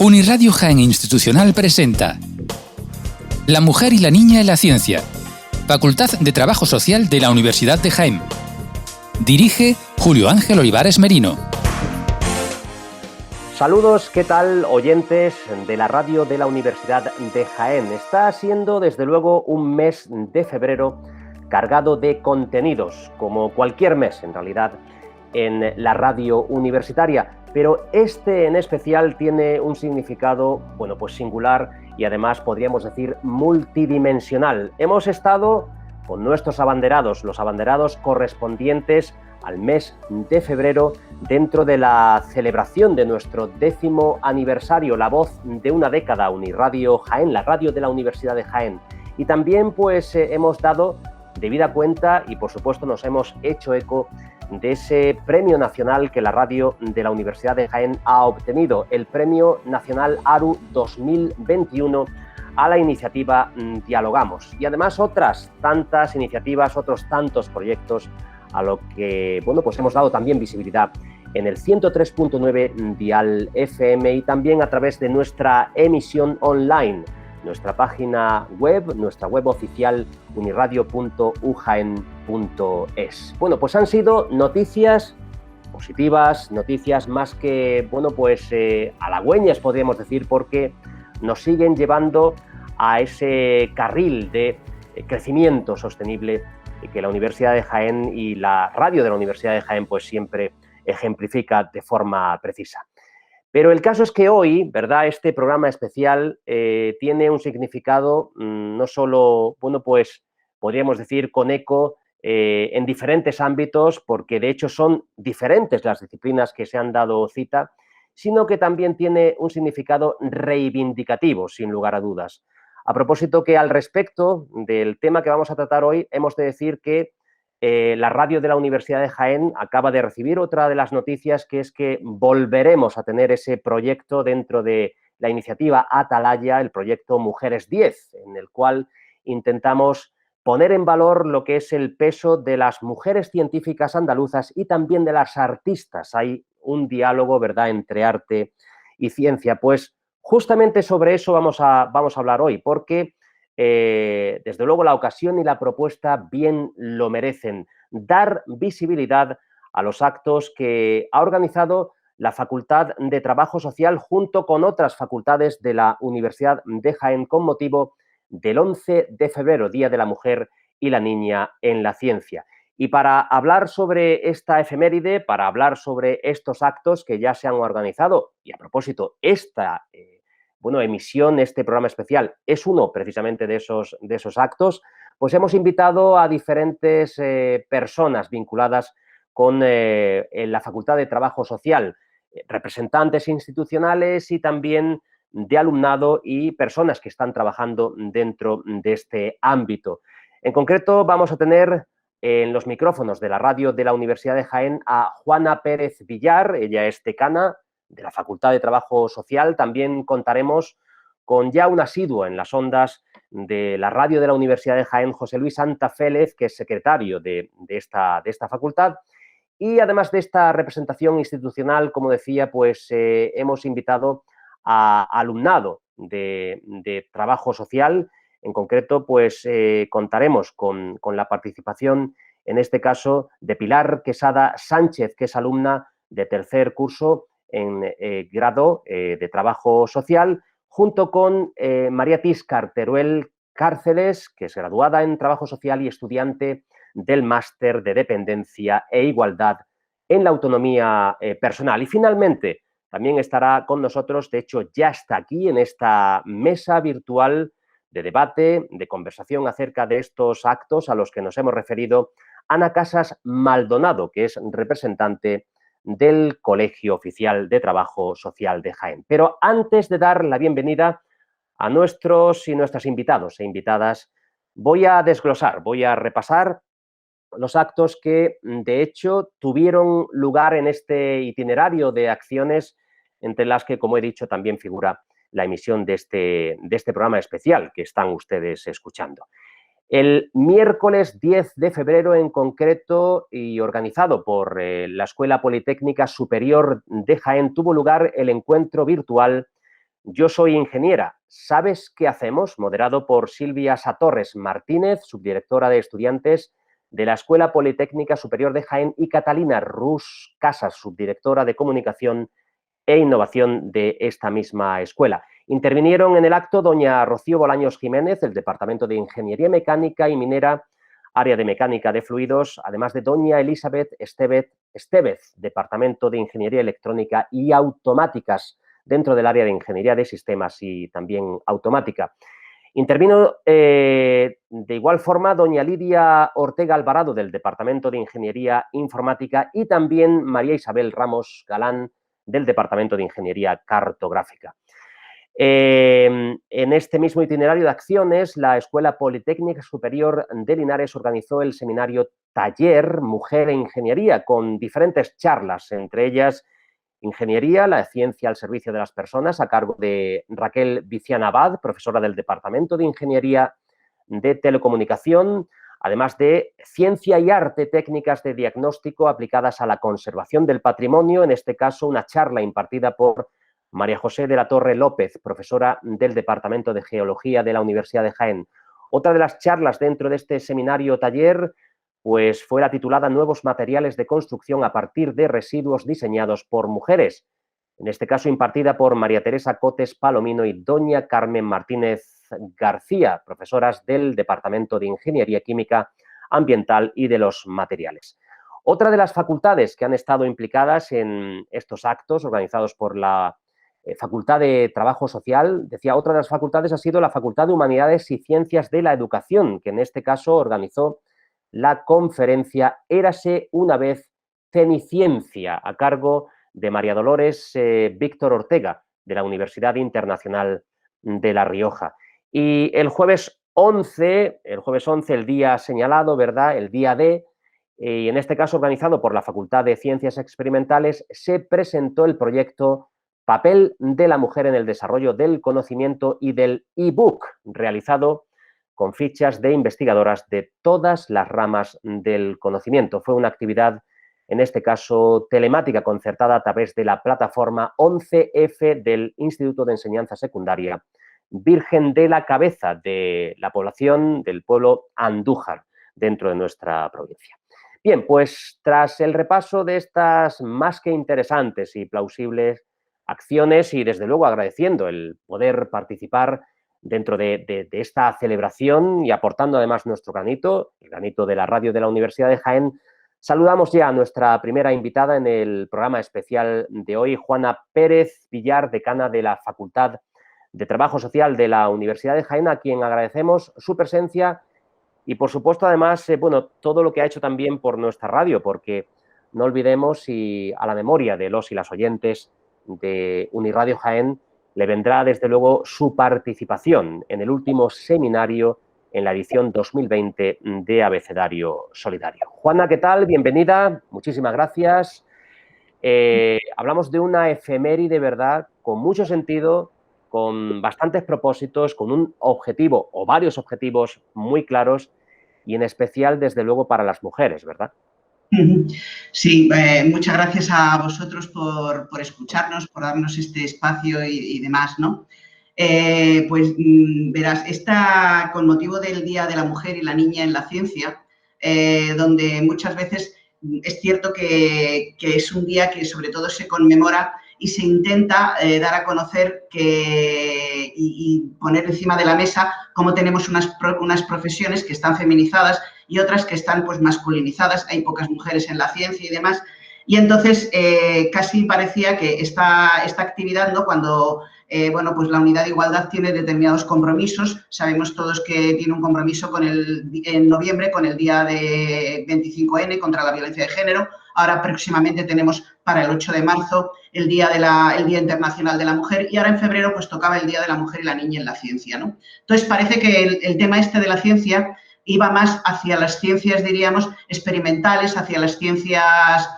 Unirradio Jaén Institucional presenta La mujer y la niña en la ciencia, Facultad de Trabajo Social de la Universidad de Jaén. Dirige Julio Ángel Olivares Merino. Saludos, ¿qué tal, oyentes de la radio de la Universidad de Jaén? Está siendo, desde luego, un mes de febrero cargado de contenidos, como cualquier mes, en realidad, en la radio universitaria. Pero este en especial tiene un significado, bueno, pues singular y además podríamos decir multidimensional. Hemos estado con nuestros abanderados, los abanderados correspondientes al mes de febrero, dentro de la celebración de nuestro 10º aniversario, La Voz de una Década, Unirradio Jaén, la radio de la Universidad de Jaén. Y también pues hemos dado debida cuenta y por supuesto nos hemos hecho eco de ese premio nacional que la radio de la Universidad de Jaén ha obtenido, el Premio Nacional ARU 2021 a la iniciativa Dialogamos. Y además otras tantas iniciativas, otros tantos proyectos a lo que, bueno, pues hemos dado también visibilidad en el 103.9 dial FM y también a través de nuestra emisión online, nuestra página web, nuestra web oficial unirradio.ujaen.es. Bueno, pues han sido noticias positivas, noticias más que, bueno, pues halagüeñas, podríamos decir, porque nos siguen llevando a ese carril de crecimiento sostenible que la Universidad de Jaén y la radio de la Universidad de Jaén pues siempre ejemplifica de forma precisa. Pero el caso es que hoy, ¿verdad?, este programa especial tiene un significado no solo, bueno, pues podríamos decir con eco en diferentes ámbitos, porque de hecho son diferentes las disciplinas que se han dado cita, sino que también tiene un significado reivindicativo, sin lugar a dudas. A propósito que al respecto del tema que vamos a tratar hoy, hemos de decir que la radio de la Universidad de Jaén acaba de recibir otra de las noticias, que es que volveremos a tener ese proyecto dentro de la iniciativa Atalaya, el proyecto Mujeres 10, en el cual intentamos poner en valor lo que es el peso de las mujeres científicas andaluzas y también de las artistas. Hay un diálogo, ¿verdad?, entre arte y ciencia. Pues justamente sobre eso vamos a hablar hoy, porque desde luego la ocasión y la propuesta bien lo merecen. Dar visibilidad a los actos que ha organizado la Facultad de Trabajo Social junto con otras facultades de la Universidad de Jaén con motivo del 11 de febrero, Día de la Mujer y la Niña en la Ciencia. Y para hablar sobre esta efeméride, para hablar sobre estos actos que ya se han organizado, y a propósito, esta emisión, este programa especial, es uno precisamente de esos actos, pues hemos invitado a diferentes personas vinculadas con la Facultad de Trabajo Social, representantes institucionales y también de alumnado y personas que están trabajando dentro de este ámbito. En concreto, vamos a tener en los micrófonos de la radio de la Universidad de Jaén a Juana Pérez Villar, ella es decana de la Facultad de Trabajo Social. También contaremos con ya un asiduo en las ondas de la radio de la Universidad de Jaén, José Luis Santafélez, que es secretario de esta facultad. Y además de esta representación institucional, como decía, pues hemos invitado a alumnado de trabajo social. En concreto, pues contaremos con la participación, en este caso, de Pilar Quesada Sánchez, que es alumna de tercer curso en grado de trabajo social, junto con María Tiscar Teruel Cárceles, que es graduada en trabajo social y estudiante del máster de dependencia e igualdad en la autonomía personal. Y finalmente también estará con nosotros, de hecho ya está aquí en esta mesa virtual de debate, de conversación acerca de estos actos a los que nos hemos referido, Ana Casas Maldonado, que es representante del Colegio Oficial de Trabajo Social de Jaén. Pero antes de dar la bienvenida a nuestros y nuestras invitados e invitadas, voy a desglosar, voy a repasar los actos que, de hecho, tuvieron lugar en este itinerario de acciones, entre las que, como he dicho, también figura la emisión de este programa especial que están ustedes escuchando. El miércoles 10 de febrero en concreto y organizado por la Escuela Politécnica Superior de Jaén tuvo lugar el encuentro virtual Yo soy ingeniera, ¿sabes qué hacemos?, moderado por Silvia Satorres Martínez, subdirectora de estudiantes de la Escuela Politécnica Superior de Jaén, y Catalina Rus Casas, subdirectora de comunicación e innovación de esta misma escuela. Intervinieron en el acto doña Rocío Bolaños Jiménez, del Departamento de Ingeniería Mecánica y Minera, área de Mecánica de Fluidos, además de doña Elizabeth Estevez, Departamento de Ingeniería Electrónica y Automáticas, dentro del área de Ingeniería de Sistemas y también Automática. Intervino de igual forma doña Lidia Ortega Alvarado, del Departamento de Ingeniería Informática, y también María Isabel Ramos Galán, del Departamento de Ingeniería Cartográfica. En este mismo itinerario de acciones, la Escuela Politécnica Superior de Linares organizó el seminario Taller Mujer e Ingeniería, con diferentes charlas, entre ellas Ingeniería, la ciencia al servicio de las personas, a cargo de Raquel Viciana Abad, profesora del Departamento de Ingeniería de Telecomunicación, además de Ciencia y Arte, técnicas de diagnóstico aplicadas a la conservación del patrimonio, en este caso una charla impartida por María José de la Torre López, profesora del Departamento de Geología de la Universidad de Jaén. Otra de las charlas dentro de este seminario taller pues fue la titulada Nuevos materiales de construcción a partir de residuos diseñados por mujeres, en este caso impartida por María Teresa Cotes Palomino y doña Carmen Martínez García, profesoras del Departamento de Ingeniería Química Ambiental y de los Materiales. Otra de las facultades que han estado implicadas en estos actos organizados por la Facultad de Trabajo Social, decía, otra de las facultades ha sido la Facultad de Humanidades y Ciencias de la Educación, que en este caso organizó la conferencia Érase una vez Ceniciencia, a cargo de María Dolores Víctor Ortega, de la Universidad Internacional de La Rioja. Y el jueves 11, el día señalado, ¿verdad?, el día D, y en este caso organizado por la Facultad de Ciencias Experimentales, se presentó el proyecto Papel de la mujer en el desarrollo del conocimiento y del e-book, realizado con fichas de investigadoras de todas las ramas del conocimiento. Fue una actividad, en este caso, telemática, concertada a través de la plataforma 11F del Instituto de Enseñanza Secundaria Virgen de la Cabeza, de la población del pueblo Andújar, dentro de nuestra provincia. Bien, pues tras el repaso de estas más que interesantes y plausibles acciones, y desde luego agradeciendo el poder participar dentro de esta celebración y aportando además nuestro granito, el granito de la radio de la Universidad de Jaén, saludamos ya a nuestra primera invitada en el programa especial de hoy, Juana Pérez Villar, decana de la Facultad de Trabajo Social de la Universidad de Jaén, a quien agradecemos su presencia y, por supuesto, además, todo lo que ha hecho también por nuestra radio, porque no olvidemos, y a la memoria de los y las oyentes de Uniradio Jaén, le vendrá, desde luego, su participación en el último seminario en la edición 2020 de Abecedario Solidario. Juana, ¿qué tal? Bienvenida, muchísimas gracias. Hablamos de una efeméride, ¿verdad?, con mucho sentido, con bastantes propósitos, con un objetivo o varios objetivos muy claros y en especial, desde luego, para las mujeres, ¿verdad? Sí, muchas gracias a vosotros por escucharnos, por darnos este espacio y demás, ¿no? Pues verás, con motivo del Día de la Mujer y la Niña en la Ciencia, donde muchas veces es cierto que es un día que sobre todo se conmemora y se intenta dar a conocer y poner encima de la mesa cómo tenemos unas profesiones que están feminizadas y otras que están pues masculinizadas. Hay pocas mujeres en la ciencia y demás. Y entonces casi parecía que esta actividad, ¿no?, cuando bueno, pues la Unidad de Igualdad tiene determinados compromisos. Sabemos todos que tiene un compromiso en noviembre con el día de 25N contra la violencia de género. Ahora próximamente tenemos para el 8 de marzo el Día Internacional de la Mujer, y ahora en febrero pues tocaba el Día de la Mujer y la Niña en la Ciencia, ¿no? Entonces parece que el tema este de la ciencia iba más hacia las ciencias, diríamos, experimentales, hacia las ciencias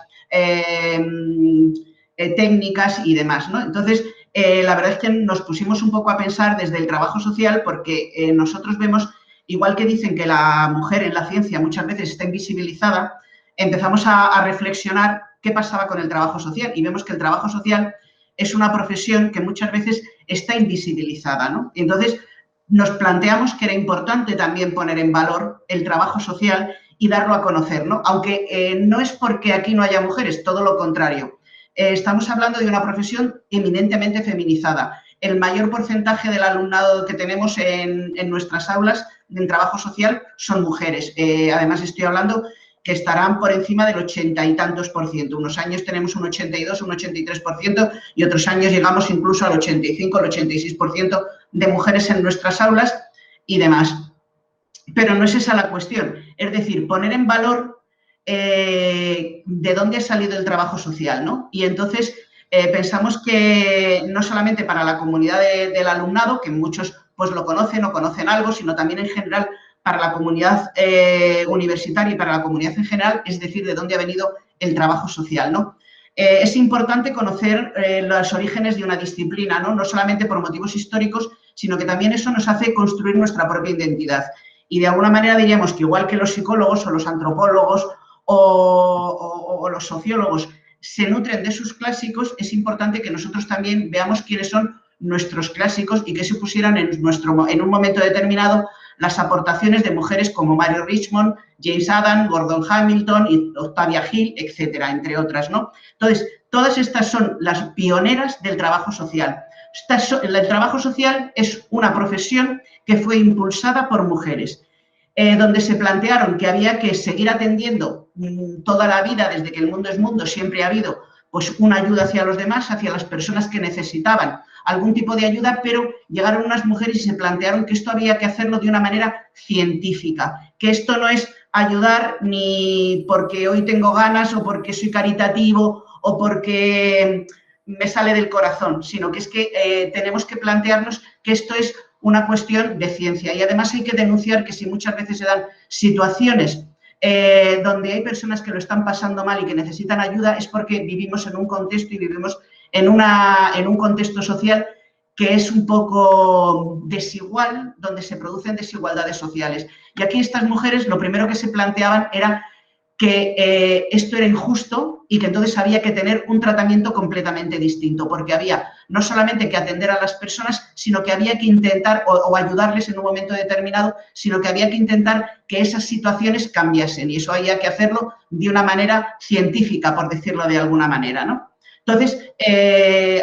técnicas y demás, ¿no? Entonces, la verdad es que nos pusimos un poco a pensar desde el trabajo social, porque nosotros vemos, igual que dicen que la mujer en la ciencia muchas veces está invisibilizada, empezamos a reflexionar qué pasaba con el trabajo social, y vemos que el trabajo social es una profesión que muchas veces está invisibilizada, ¿no? Entonces, nos planteamos que era importante también poner en valor el trabajo social y darlo a conocer, ¿no? Aunque no es porque aquí no haya mujeres, todo lo contrario. Estamos hablando de una profesión eminentemente feminizada. El mayor porcentaje del alumnado que tenemos en nuestras aulas en trabajo social son mujeres. Además, estoy hablando que estarán por encima del 80 y tantos %. Unos años tenemos un 82, un 83% y otros años llegamos incluso al 85, al 86% de mujeres en nuestras aulas y demás. Pero no es esa la cuestión. Es decir, poner en valor de dónde ha salido el trabajo social, ¿no? Y entonces pensamos que no solamente para la comunidad del alumnado, que muchos pues lo conocen o conocen algo, sino también en general para la comunidad universitaria y para la comunidad en general, es decir, de dónde ha venido el trabajo social, ¿no? Es importante conocer los orígenes de una disciplina, ¿no? No solamente por motivos históricos, sino que también eso nos hace construir nuestra propia identidad. Y de alguna manera diríamos que igual que los psicólogos o los antropólogos o los sociólogos se nutren de sus clásicos, es importante que nosotros también veamos quiénes son nuestros clásicos y que se pusieran en un momento determinado las aportaciones de mujeres como Mary Richmond, James Adam, Gordon Hamilton y Octavia Hill, etcétera, entre otras, ¿no? Entonces, todas estas son las pioneras del trabajo social. El trabajo social es una profesión que fue impulsada por mujeres, donde se plantearon que había que seguir atendiendo toda la vida, desde que el mundo es mundo, siempre ha habido pues una ayuda hacia los demás, hacia las personas que necesitaban algún tipo de ayuda, pero llegaron unas mujeres y se plantearon que esto había que hacerlo de una manera científica, que esto no es ayudar ni porque hoy tengo ganas o porque soy caritativo o porque me sale del corazón, sino que es que tenemos que plantearnos que esto es una cuestión de ciencia. Y además hay que denunciar que si muchas veces se dan situaciones donde hay personas que lo están pasando mal y que necesitan ayuda, es porque vivimos en un contexto y vivimos en un contexto social que es un poco desigual, donde se producen desigualdades sociales. Y aquí estas mujeres lo primero que se planteaban era que esto era injusto y que entonces había que tener un tratamiento completamente distinto, porque había no solamente que atender a las personas, sino que había que intentar, o ayudarles en un momento determinado, sino que había que intentar que esas situaciones cambiasen, y eso había que hacerlo de una manera científica, por decirlo de alguna manera, ¿no? Entonces,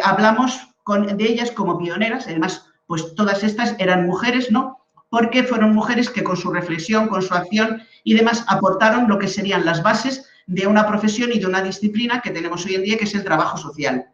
hablamos de ellas como pioneras, además, pues todas estas eran mujeres, ¿no? Porque fueron mujeres que con su reflexión, con su acción y demás aportaron lo que serían las bases de una profesión y de una disciplina que tenemos hoy en día, que es el trabajo social.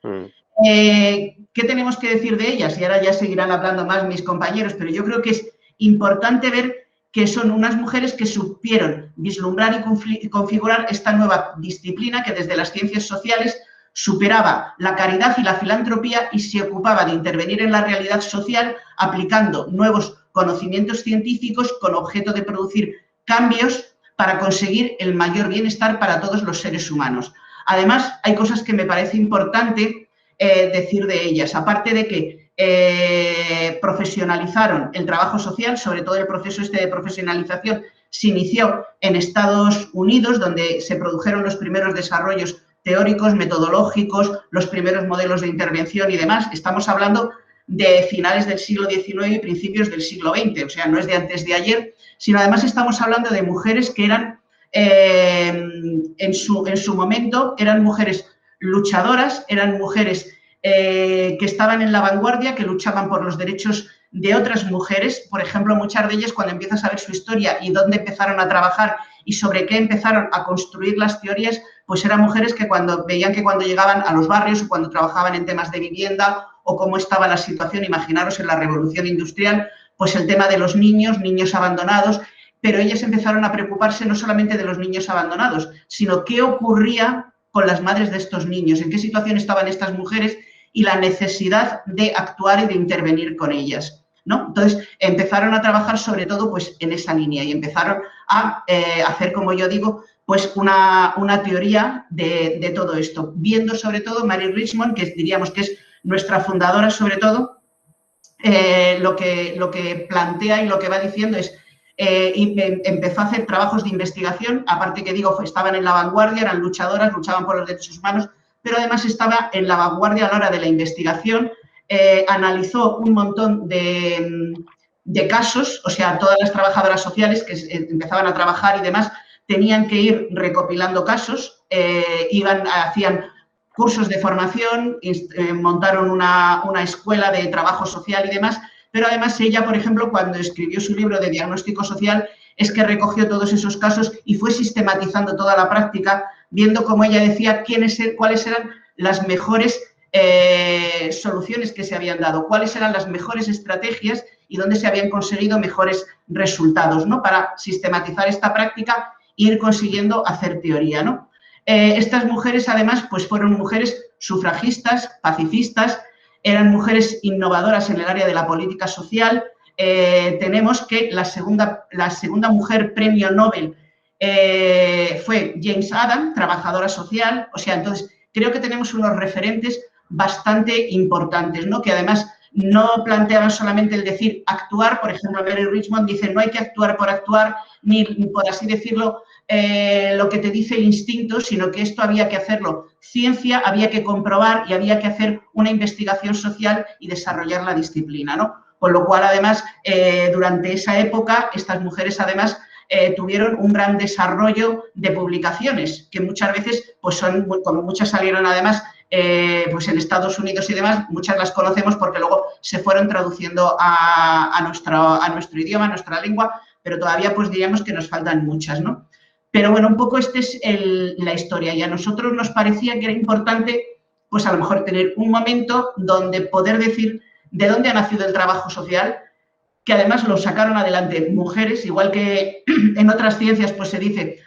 ¿Qué tenemos que decir de ellas? Y ahora ya seguirán hablando más mis compañeros, pero yo creo que es importante ver que son unas mujeres que supieron vislumbrar y configurar esta nueva disciplina que desde las ciencias sociales superaba la caridad y la filantropía y se ocupaba de intervenir en la realidad social aplicando nuevos conocimientos científicos con objeto de producir cambios para conseguir el mayor bienestar para todos los seres humanos. Además, hay cosas que me parece importante decir de ellas, aparte de que profesionalizaron el trabajo social, sobre todo el proceso de profesionalización se inició en Estados Unidos, donde se produjeron los primeros desarrollos teóricos, metodológicos, los primeros modelos de intervención y demás. Estamos hablando de finales del siglo XIX y principios del siglo XX, o sea, no es de antes de ayer, sino además estamos hablando de mujeres que eran, en su momento, eran mujeres luchadoras, eran mujeres que estaban en la vanguardia, que luchaban por los derechos de otras mujeres. Por ejemplo, muchas de ellas, cuando empiezas a ver su historia y dónde empezaron a trabajar y sobre qué empezaron a construir las teorías, pues eran mujeres que veían que cuando llegaban a los barrios o cuando trabajaban en temas de vivienda o cómo estaba la situación, imaginaros en la revolución industrial, pues el tema de los niños abandonados, pero ellas empezaron a preocuparse no solamente de los niños abandonados, sino qué ocurría con las madres de estos niños, en qué situación estaban estas mujeres y la necesidad de actuar y de intervenir con ellas, ¿no? Entonces, empezaron a trabajar sobre todo pues, en esa línea y empezaron a hacer, como yo digo, pues una teoría de todo esto, viendo sobre todo Mary Richmond, que diríamos que es nuestra fundadora sobre todo, lo que plantea y lo que va diciendo es, empezó a hacer trabajos de investigación, aparte que digo, estaban en la vanguardia, eran luchadoras, luchaban por los derechos humanos, pero además estaba en la vanguardia a la hora de la investigación analizó un montón de casos, o sea, todas las trabajadoras sociales que empezaban a trabajar y demás tenían que ir recopilando casos, hacían cursos de formación, montaron una escuela de trabajo social y demás, pero además ella, por ejemplo, cuando escribió su libro de diagnóstico social, es que recogió todos esos casos y fue sistematizando toda la práctica, viendo, como ella decía, cuáles eran las mejores soluciones que se habían dado, cuáles eran las mejores estrategias y dónde se habían conseguido mejores resultados, ¿no? Para sistematizar esta práctica e ir consiguiendo hacer teoría, ¿no? Estas mujeres, además, pues fueron mujeres sufragistas, pacifistas, eran mujeres innovadoras en el área de la política social. Tenemos que la segunda mujer premio Nobel fue James Adam, trabajadora social. O sea, entonces, creo que tenemos unos referentes bastante importantes, ¿no? Que además no planteaban solamente el decir actuar. Por ejemplo, Mary Richmond dice no hay que actuar, ni por así decirlo, lo que te dice el instinto, sino que esto había que hacerlo ciencia, había que comprobar y había que hacer una investigación social y desarrollar la disciplina, ¿no? Con lo cual, además, durante esa época, estas mujeres, además, tuvieron un gran desarrollo de publicaciones, que muchas veces, pues son, como muchas salieron además, pues en Estados Unidos y demás, muchas las conocemos porque luego se fueron traduciendo a nuestro idioma, a nuestra lengua, pero todavía pues diríamos que nos faltan muchas, ¿no? Pero bueno, un poco esta es la historia y a nosotros nos parecía que era importante, pues a lo mejor tener un momento donde poder decir de dónde ha nacido el trabajo social, que además lo sacaron adelante mujeres, igual que en otras ciencias pues se dice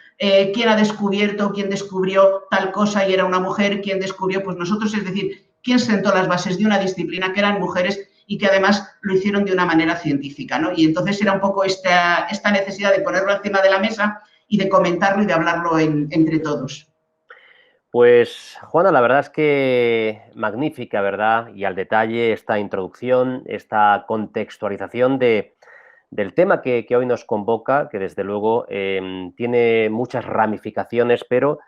quién ha descubierto, quién descubrió tal cosa y era una mujer, quién descubrió, pues nosotros, es decir, quién sentó las bases de una disciplina que eran mujeres y que además lo hicieron de una manera científica, ¿no? Y entonces era un poco esta necesidad de ponerlo encima de la mesa y de comentarlo y de hablarlo entre todos. Pues, Juana, la verdad es que magnífica, ¿verdad? Y al detalle esta introducción, esta contextualización del tema que hoy nos convoca, que desde luego tiene muchas ramificaciones, pero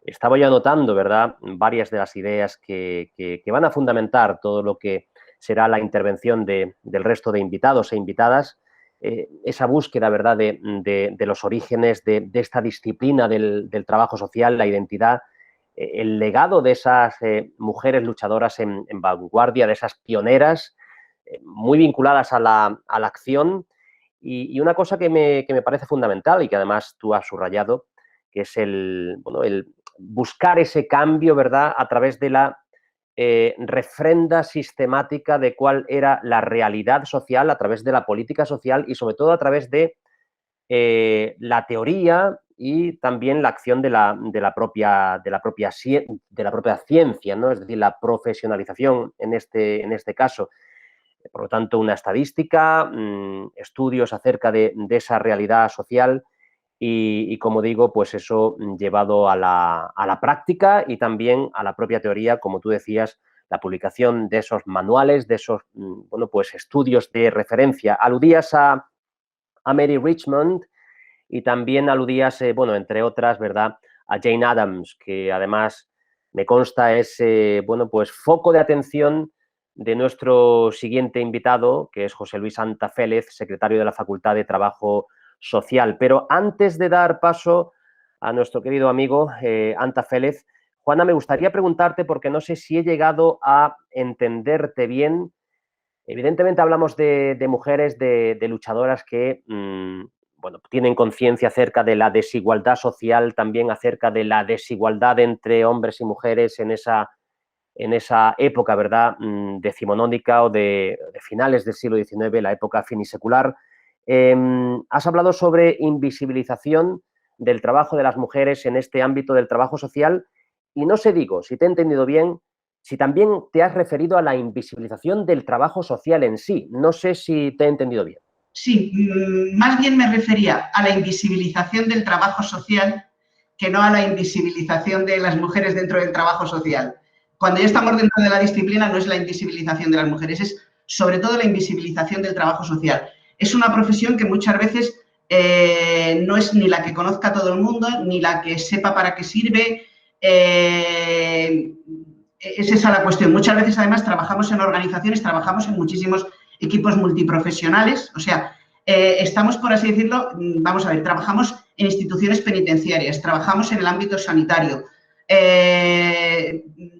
estaba yo anotando, ¿verdad?, varias de las ideas que van a fundamentar todo lo que será la intervención del resto de invitados e invitadas, esa búsqueda, ¿verdad?, de los orígenes de esta disciplina del trabajo social, la identidad, el legado de esas mujeres luchadoras en vanguardia, de esas pioneras, muy vinculadas a la acción. Y una cosa que me parece fundamental y que además tú has subrayado, que es el buscar ese cambio, ¿verdad?, a través de la refrenda sistemática de cuál era la realidad social, a través de la política social y sobre todo a través de la teoría y también la acción de la propia ciencia, ¿no? Es decir, la profesionalización en este caso. Por lo tanto, una estadística, estudios acerca de esa realidad social y, como digo, pues eso llevado a la práctica y también a la propia teoría, como tú decías, la publicación de esos manuales, de esos pues estudios de referencia. Aludías a Mary Richmond y también aludías, entre otras, ¿verdad?, a Jane Addams, que además me consta es, pues foco de atención de nuestro siguiente invitado, que es José Luis Antafélez, secretario de la Facultad de Trabajo Social. Pero antes de dar paso a nuestro querido amigo Antafélez, Juana, me gustaría preguntarte, porque no sé si he llegado a entenderte bien. Evidentemente hablamos de mujeres, de luchadoras que tienen conciencia acerca de la desigualdad social, también acerca de la desigualdad entre hombres y mujeres en esa época, ¿verdad?, decimonónica o de finales del siglo XIX, la época finisecular. Has hablado sobre invisibilización del trabajo de las mujeres en este ámbito del trabajo social y no sé, digo, si te he entendido bien, si también te has referido a la invisibilización del trabajo social en sí. No sé si te he entendido bien. Sí, más bien me refería a la invisibilización del trabajo social que no a la invisibilización de las mujeres dentro del trabajo social. Cuando ya estamos dentro de la disciplina no es la invisibilización de las mujeres, es sobre todo la invisibilización del trabajo social. Es una profesión que muchas veces no es ni la que conozca todo el mundo, ni la que sepa para qué sirve. es esa la cuestión. Muchas veces, además, trabajamos en organizaciones, trabajamos en muchísimos equipos multiprofesionales, o sea, estamos, por así decirlo, vamos a ver, trabajamos en instituciones penitenciarias, trabajamos en el ámbito sanitario,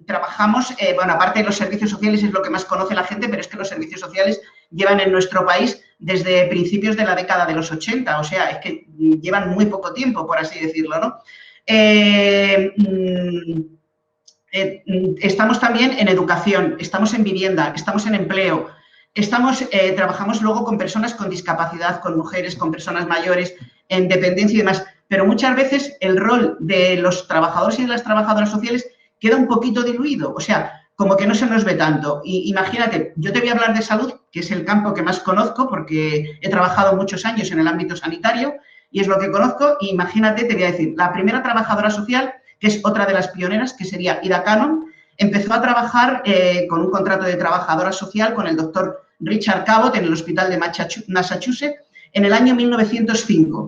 trabajamos, bueno, aparte de los servicios sociales es lo que más conoce la gente, pero es que los servicios sociales llevan en nuestro país desde principios de la década de los 80, o sea, es que llevan muy poco tiempo, por así decirlo, ¿no? Estamos también en educación, estamos en vivienda, estamos en empleo, trabajamos luego con personas con discapacidad, con mujeres, con personas mayores, en dependencia y demás, pero muchas veces el rol de los trabajadores y de las trabajadoras sociales queda un poquito diluido, o sea, como que no se nos ve tanto. Y imagínate, yo te voy a hablar de salud, que es el campo que más conozco porque he trabajado muchos años en el ámbito sanitario y es lo que conozco. Y imagínate, te voy a decir, la primera trabajadora social, que es otra de las pioneras, que sería Ida Cannon, empezó a trabajar con un contrato de trabajadora social con el doctor Richard Cabot en el hospital de Massachusetts en el año 1905.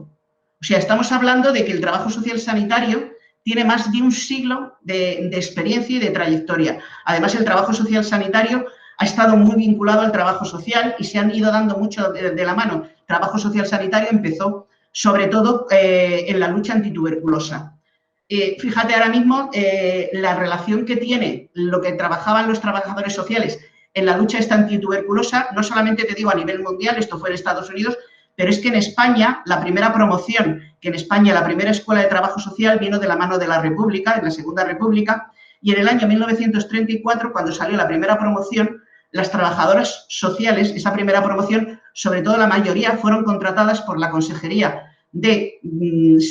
O sea, estamos hablando de que el trabajo social sanitario tiene más de un siglo de experiencia y de trayectoria. Además, el trabajo social sanitario ha estado muy vinculado al trabajo social y se han ido dando mucho de la mano. El trabajo social sanitario empezó, sobre todo, en la lucha antituberculosa. Fíjate ahora mismo la relación que tiene lo que trabajaban los trabajadores sociales en la lucha esta antituberculosa, no solamente te digo a nivel mundial, esto fue en Estados Unidos, pero es que en España, la primera promoción, que en España la primera escuela de trabajo social vino de la mano de la República, en la Segunda República, y en el año 1934, cuando salió la primera promoción, las trabajadoras sociales, esa primera promoción, sobre todo la mayoría, fueron contratadas por la Consejería de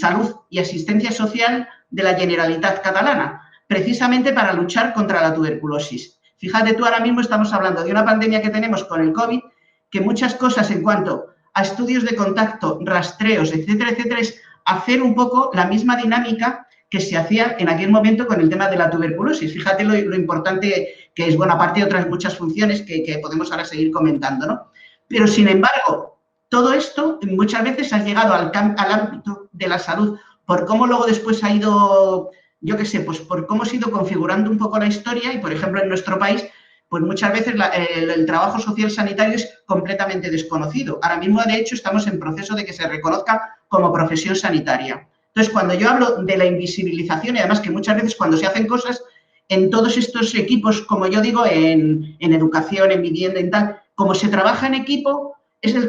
Salud y Asistencia Social de la Generalitat Catalana, precisamente para luchar contra la tuberculosis. Fíjate tú, ahora mismo estamos hablando de una pandemia que tenemos con el COVID, que muchas cosas en cuanto a estudios de contacto, rastreos, etcétera, etcétera, es hacer un poco la misma dinámica que se hacía en aquel momento con el tema de la tuberculosis. Fíjate lo importante que es, bueno, aparte de otras muchas funciones que podemos ahora seguir comentando, ¿no? Pero, sin embargo, todo esto muchas veces ha llegado al ámbito de la salud por cómo luego después ha ido, yo qué sé, pues por cómo se ha ido configurando un poco la historia y, por ejemplo, en nuestro país, pues muchas veces el trabajo social sanitario es completamente desconocido. Ahora mismo, de hecho, estamos en proceso de que se reconozca como profesión sanitaria. Entonces, cuando yo hablo de la invisibilización, y además que muchas veces cuando se hacen cosas en todos estos equipos, como yo digo, en educación, en vivienda, en tal, como se trabaja en equipo,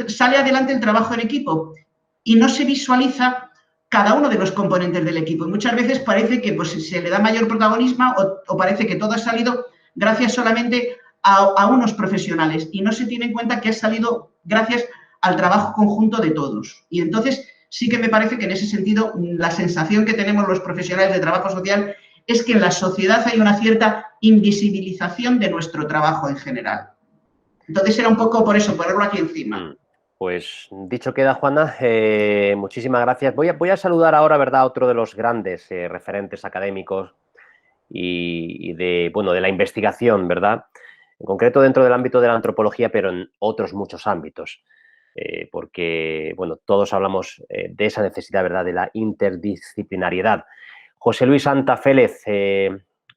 sale adelante el trabajo en equipo y no se visualiza cada uno de los componentes del equipo. Y muchas veces parece que pues, se le da mayor protagonismo o parece que todo ha salido gracias solamente a unos profesionales y no se tiene en cuenta que ha salido gracias al trabajo conjunto de todos. Y entonces sí que me parece que en ese sentido la sensación que tenemos los profesionales de trabajo social es que en la sociedad hay una cierta invisibilización de nuestro trabajo en general. Entonces era un poco por eso, ponerlo aquí encima. Pues dicho queda, Juana, muchísimas gracias. Voy a saludar ahora, ¿verdad?, a otro de los grandes referentes académicos y de la investigación, ¿verdad? En concreto dentro del ámbito de la antropología, pero en otros muchos ámbitos. Porque, bueno, todos hablamos de esa necesidad, ¿verdad?, de la interdisciplinariedad. José Luis Santa Félez,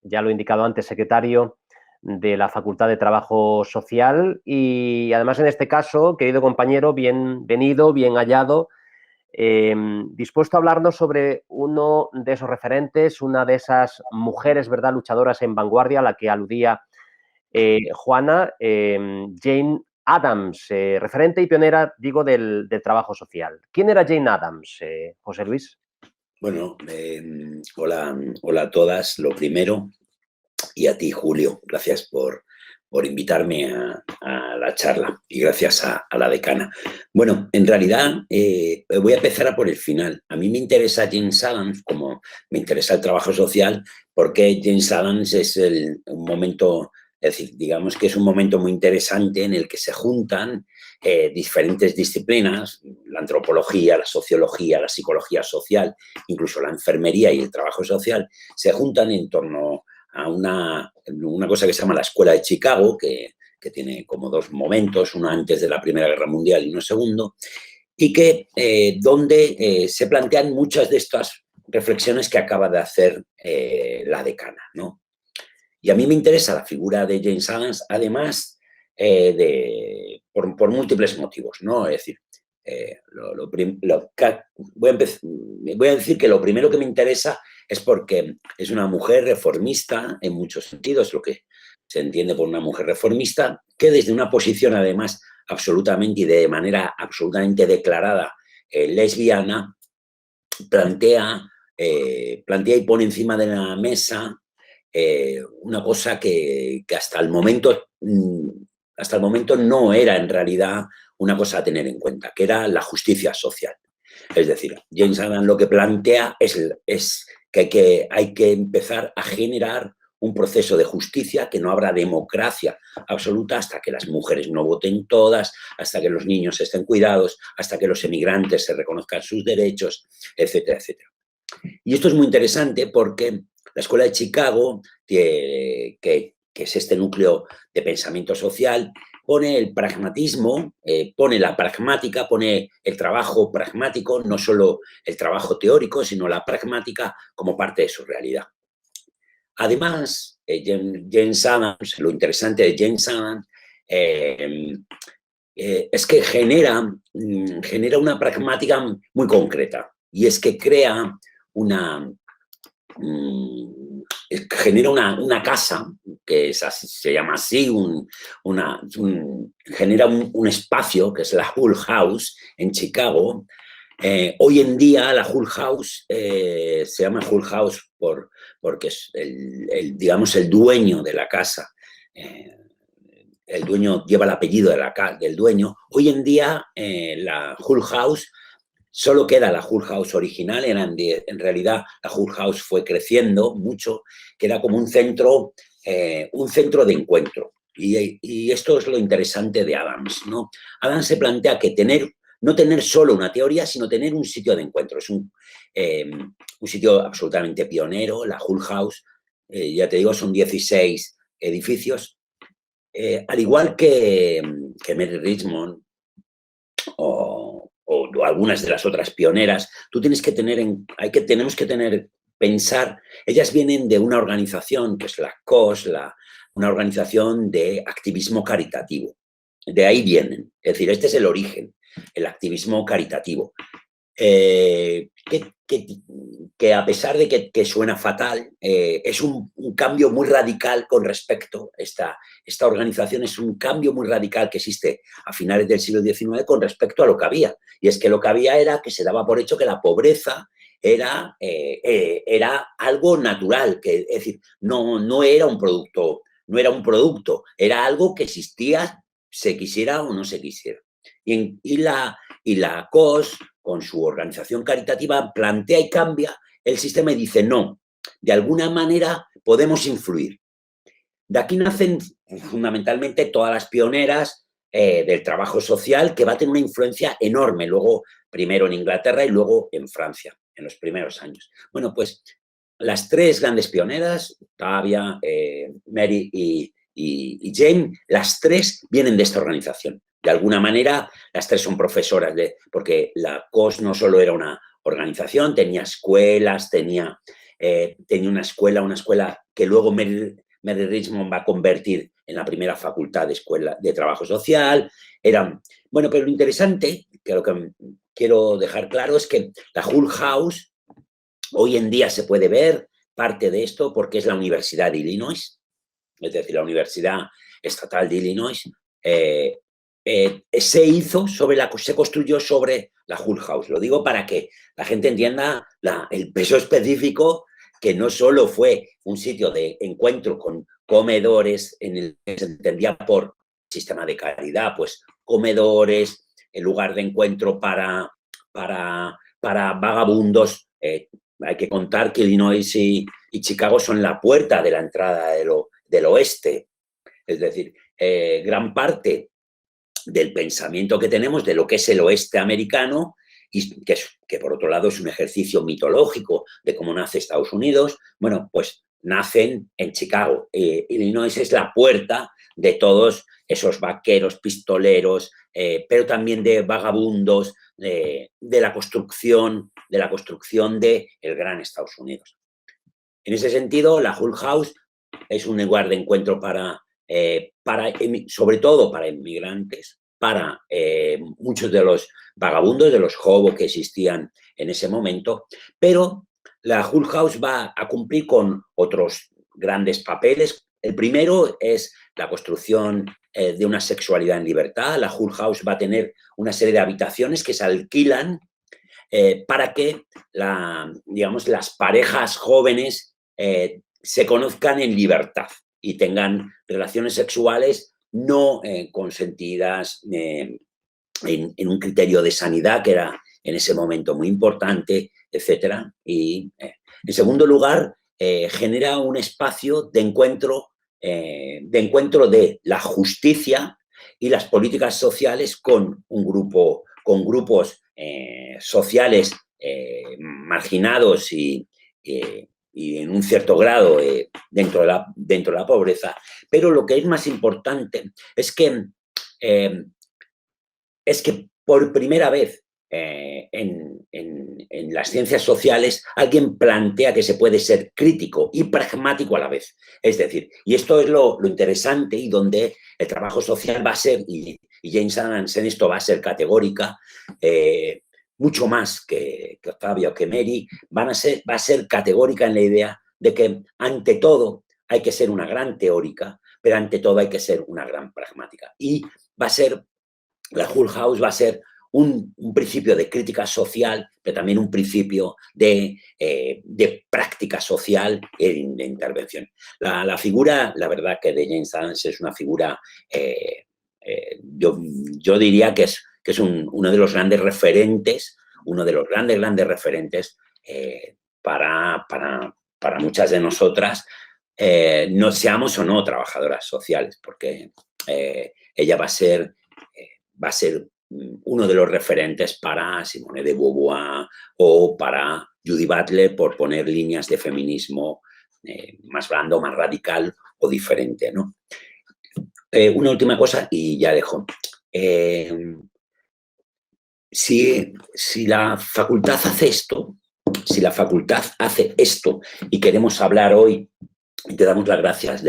ya lo he indicado antes, secretario de la Facultad de Trabajo Social y, además, en este caso, querido compañero, bienvenido, bien hallado, dispuesto a hablarnos sobre uno de esos referentes, una de esas mujeres, ¿verdad?, luchadoras en vanguardia a la que aludía Juana, Jane Addams, referente y pionera, digo, del trabajo social. ¿Quién era Jane Addams, José Luis? Bueno, hola a todas, lo primero, y a ti, Julio, gracias por invitarme a la charla y gracias a la decana. Bueno, en realidad voy a empezar por el final. A mí me interesa Jane Addams, como me interesa el trabajo social, porque Jane Addams es un momento, es decir, digamos que es un momento muy interesante en el que se juntan diferentes disciplinas, la antropología, la sociología, la psicología social, incluso la enfermería y el trabajo social, se juntan en torno a una cosa que se llama la Escuela de Chicago, que tiene como dos momentos, uno antes de la Primera Guerra Mundial y uno segundo, y que donde se plantean muchas de estas reflexiones que acaba de hacer la decana, ¿no? Y a mí me interesa la figura de Jane Addams, además, por múltiples motivos, ¿no? Es decir, voy a decir que lo primero que me interesa es porque es una mujer reformista en muchos sentidos, lo que se entiende por una mujer reformista, que desde una posición, además, absolutamente y de manera absolutamente declarada lesbiana, plantea y pone encima de la mesa una cosa que hasta el momento no era en realidad una cosa a tener en cuenta, que era la justicia social. Es decir, James Addams lo que plantea es que hay que empezar a generar un proceso de justicia, que no habrá democracia absoluta hasta que las mujeres no voten todas, hasta que los niños estén cuidados, hasta que los emigrantes se reconozcan sus derechos, etcétera, etcétera. Y esto es muy interesante porque la Escuela de Chicago, que es este núcleo de pensamiento social, pone el pragmatismo, pone la pragmática, pone el trabajo pragmático, no solo el trabajo teórico, sino la pragmática como parte de su realidad. Además, James Addams, lo interesante de James Addams es que genera una pragmática muy concreta, y es que crea genera una casa, que es así, se llama así, genera un espacio que es la Hull House en Chicago. Hoy en día la Hull House se llama Hull House porque es digamos, el dueño de la casa. El dueño lleva el apellido del dueño. Hoy en día la Hull House, solo queda la Hull House original. En realidad la Hull House fue creciendo mucho, que era como un centro de encuentro. Y esto es lo interesante de Addams, ¿no? Addams se plantea que no tener solo una teoría, sino tener un sitio de encuentro. Es un sitio absolutamente pionero, la Hull House. Ya te digo, son 16 edificios. Al igual que Mary Richmond o algunas de las otras pioneras, tenemos que pensar, ellas vienen de una organización que es la COS, una organización de activismo caritativo. De ahí vienen, es decir, este es el origen, el activismo caritativo. Que a pesar de que suena fatal, es un cambio muy radical con respecto, esta organización es un cambio muy radical que existe a finales del siglo XIX con respecto a lo que había. Y es que lo que había era que se daba por hecho que la pobreza era algo natural, es decir, no era un producto, era algo que existía, se quisiera o no se quisiera. Y la COS, con su organización caritativa, plantea y cambia el sistema y dice, no, de alguna manera podemos influir. De aquí nacen fundamentalmente todas las pioneras del trabajo social, que va a tener una influencia enorme, luego primero en Inglaterra y luego en Francia, en los primeros años. Bueno, pues las tres grandes pioneras, Tavia, Mary y Jane, las tres vienen de esta organización. De alguna manera, las tres son profesoras, porque la COS no solo era una organización, tenía escuelas, tenía una escuela que luego Mary Richmond va a convertir en la primera facultad de trabajo social. Bueno, pero lo interesante, que lo que quiero dejar claro, es que la Hull House hoy en día se puede ver parte de esto porque es la Universidad de Illinois, es decir, la Universidad Estatal de Illinois. Se construyó sobre la Hull House. Lo digo para que la gente entienda el peso específico, que no solo fue un sitio de encuentro con comedores, en el que se entendía por sistema de caridad, pues comedores, el lugar de encuentro para vagabundos. Hay que contar que Illinois y Chicago son la puerta de la entrada del oeste. Es decir, gran parte del pensamiento que tenemos de lo que es el oeste americano, y que por otro lado es un ejercicio mitológico de cómo nace Estados Unidos, bueno, pues nacen en Chicago. Illinois es la puerta de todos esos vaqueros, pistoleros, pero también de vagabundos, de la construcción del gran Estados Unidos. En ese sentido, la Hull House es un lugar de encuentro sobre todo para inmigrantes, para muchos de los vagabundos, de los hobos que existían en ese momento, pero la Hull House va a cumplir con otros grandes papeles. El primero es la construcción de una sexualidad en libertad. La Hull House va a tener una serie de habitaciones que se alquilan para que digamos, las parejas jóvenes se conozcan en libertad y tengan relaciones sexuales no consentidas en un criterio de sanidad que era en ese momento muy importante, etcétera. Y en segundo lugar, genera un espacio de encuentro de la justicia y las políticas sociales con grupos sociales marginados y en un cierto grado dentro de la pobreza. Pero lo que es más importante es que por primera vez en las ciencias sociales alguien plantea que se puede ser crítico y pragmático a la vez. Es decir, y esto es lo interesante y donde el trabajo social va a ser, y Jane Addams en esto va a ser categórica, mucho más que Octavia o que Mary, va a ser categórica en la idea de que ante todo hay que ser una gran teórica, pero ante todo hay que ser una gran pragmática. Y va a ser, la Hull House va a ser un principio de crítica social, pero también un principio de práctica social y de intervención. La figura, la verdad que de Jane Addams es una figura, yo diría que es uno de los grandes referentes, para muchas de nosotras, no seamos o no trabajadoras sociales, porque ella va a ser uno de los referentes para Simone de Beauvoir o para Judy Butler, por poner líneas de feminismo más blando, más radical o diferente, ¿no? Una última cosa y ya dejo. Si la facultad hace esto, y queremos hablar hoy, y te damos las gracias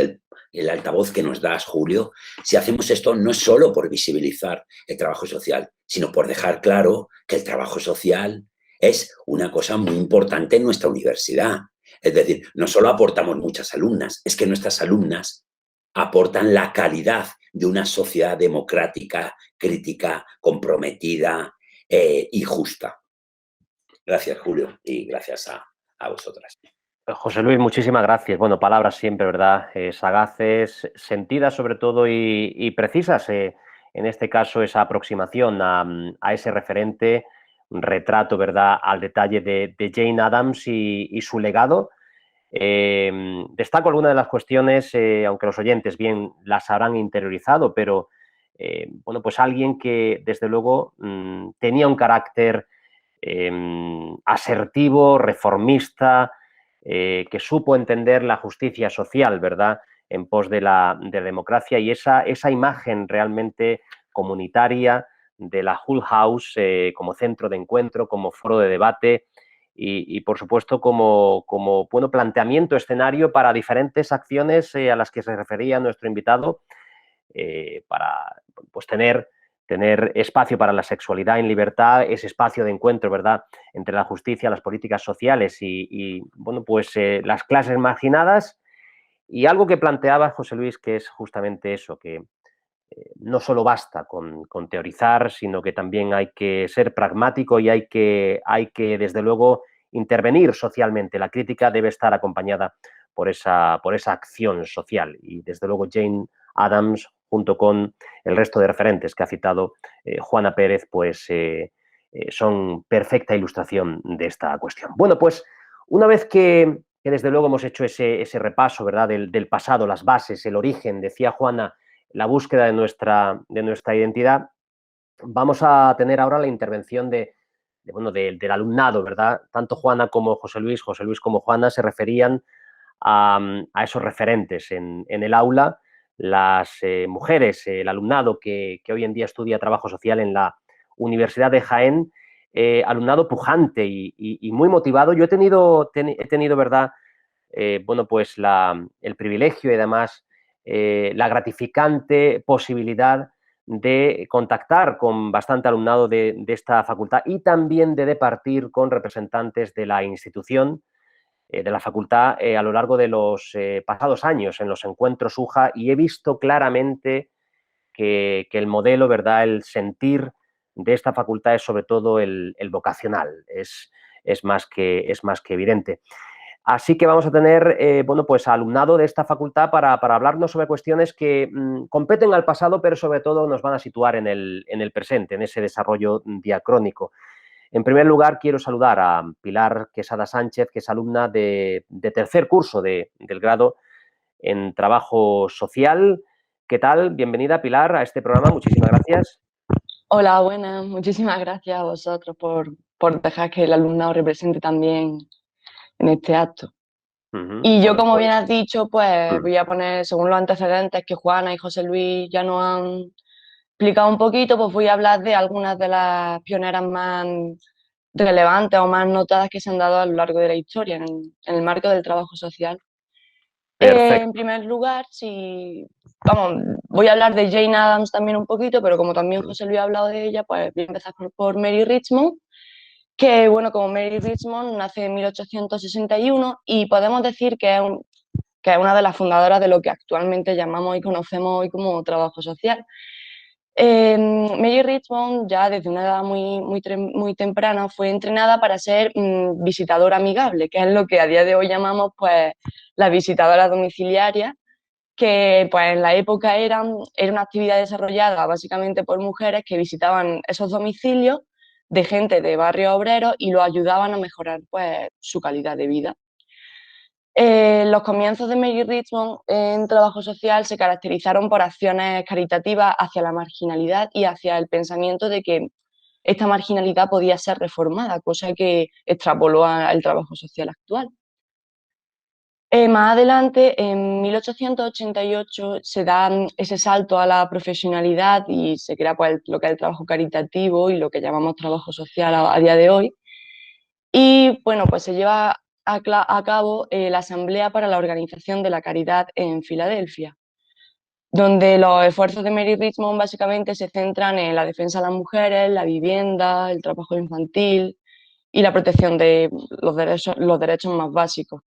el altavoz que nos das, Julio, si hacemos esto no es solo por visibilizar el trabajo social, sino por dejar claro que el trabajo social es una cosa muy importante en nuestra universidad. Es decir, no solo aportamos muchas alumnas, es que nuestras alumnas aportan la calidad de una sociedad democrática, crítica, comprometida y justa. Gracias, Julio, y gracias a vosotras. José Luis, muchísimas gracias. Bueno, palabras siempre, ¿verdad? Sagaces, sentidas sobre todo y precisas. En este caso, esa aproximación a ese referente, un retrato, ¿verdad?, al detalle de Jane Addams y su legado. Destaco algunas de las cuestiones, aunque los oyentes bien las habrán interiorizado, pero bueno, pues alguien que desde luego tenía un carácter asertivo, reformista, que supo entender la justicia social, ¿verdad?, en pos de la democracia, y esa imagen realmente comunitaria de la Hull House como centro de encuentro, como foro de debate y por supuesto, como bueno, planteamiento, escenario para diferentes acciones a las que se refería nuestro invitado, para pues tener espacio para la sexualidad en libertad, ese espacio de encuentro, ¿verdad?, entre la justicia, las políticas sociales y bueno, pues las clases marginadas. Y algo que planteaba José Luis, que es justamente eso, que no solo basta con teorizar, sino que también hay que ser pragmático y hay que, desde luego, intervenir socialmente. La crítica debe estar acompañada por esa acción social. Y, desde luego, Jane Addams, junto con el resto de referentes que ha citado Juana Pérez, pues son perfecta ilustración de esta cuestión. Bueno, pues una vez que desde luego hemos hecho ese repaso, ¿verdad?, del pasado, las bases, el origen, decía Juana, la búsqueda de nuestra identidad, vamos a tener ahora la intervención del alumnado, ¿verdad? Tanto Juana como José Luis como Juana se referían a esos referentes en el aula, las mujeres, el alumnado que hoy en día estudia trabajo social en la Universidad de Jaén, alumnado pujante y muy motivado. Yo he tenido, ¿verdad?, bueno, pues el privilegio y además la gratificante posibilidad de contactar con bastante alumnado de esta facultad y también de departir con representantes de la institución, de la facultad, a lo largo de los pasados años en los encuentros UJA, y he visto claramente que el modelo, ¿verdad?, el sentir de esta facultad es sobre todo el vocacional, es más que evidente. Así que vamos a tener, bueno, pues alumnado de esta facultad para hablarnos sobre cuestiones que competen al pasado, pero sobre todo nos van a situar en el presente, en ese desarrollo diacrónico. En primer lugar, quiero saludar a Pilar Quesada Sánchez, que es alumna de tercer curso del grado en Trabajo Social. ¿Qué tal? Bienvenida, Pilar, a este programa. Muchísimas gracias. Hola, buenas. Muchísimas gracias a vosotros por dejar que el alumnado represente también en este acto. Y yo, Bueno, como pues, bien has dicho, pues voy a poner, según los antecedentes que Juana y José Luis ya nos han explicado un poquito, pues voy a hablar de algunas de las pioneras más relevantes o más notadas que se han dado a lo largo de la historia en el marco del trabajo social. perfecto. En primer lugar, voy a hablar de Jane Addams también un poquito, pero como también José Luis ha hablado de ella, pues voy a empezar por Mary Richmond, que bueno, como Mary Richmond nace en 1861 y podemos decir que es una de las fundadoras de lo que actualmente llamamos y conocemos hoy como trabajo social. Mary Richmond ya desde una edad muy temprana fue entrenada para ser visitadora amigable, que es lo que a día de hoy llamamos pues la visitadora domiciliaria, que pues en la época era una actividad desarrollada básicamente por mujeres que visitaban esos domicilios de gente de barrios obreros y lo ayudaban a mejorar pues su calidad de vida. Los comienzos de Mary Richmond en trabajo social se caracterizaron por acciones caritativas hacia la marginalidad y hacia el pensamiento de que esta marginalidad podía ser reformada, cosa que extrapoló al trabajo social actual. Más adelante, en 1888, se da ese salto a la profesionalidad y se crea pues, lo que es el trabajo caritativo y lo que llamamos trabajo social a día de hoy. Y bueno, pues se lleva a cabo la Asamblea para la Organización de la Caridad en Filadelfia, donde los esfuerzos de Mary Richmond básicamente se centran en la defensa de las mujeres, la vivienda, el trabajo infantil y la protección de los derechos más básicos.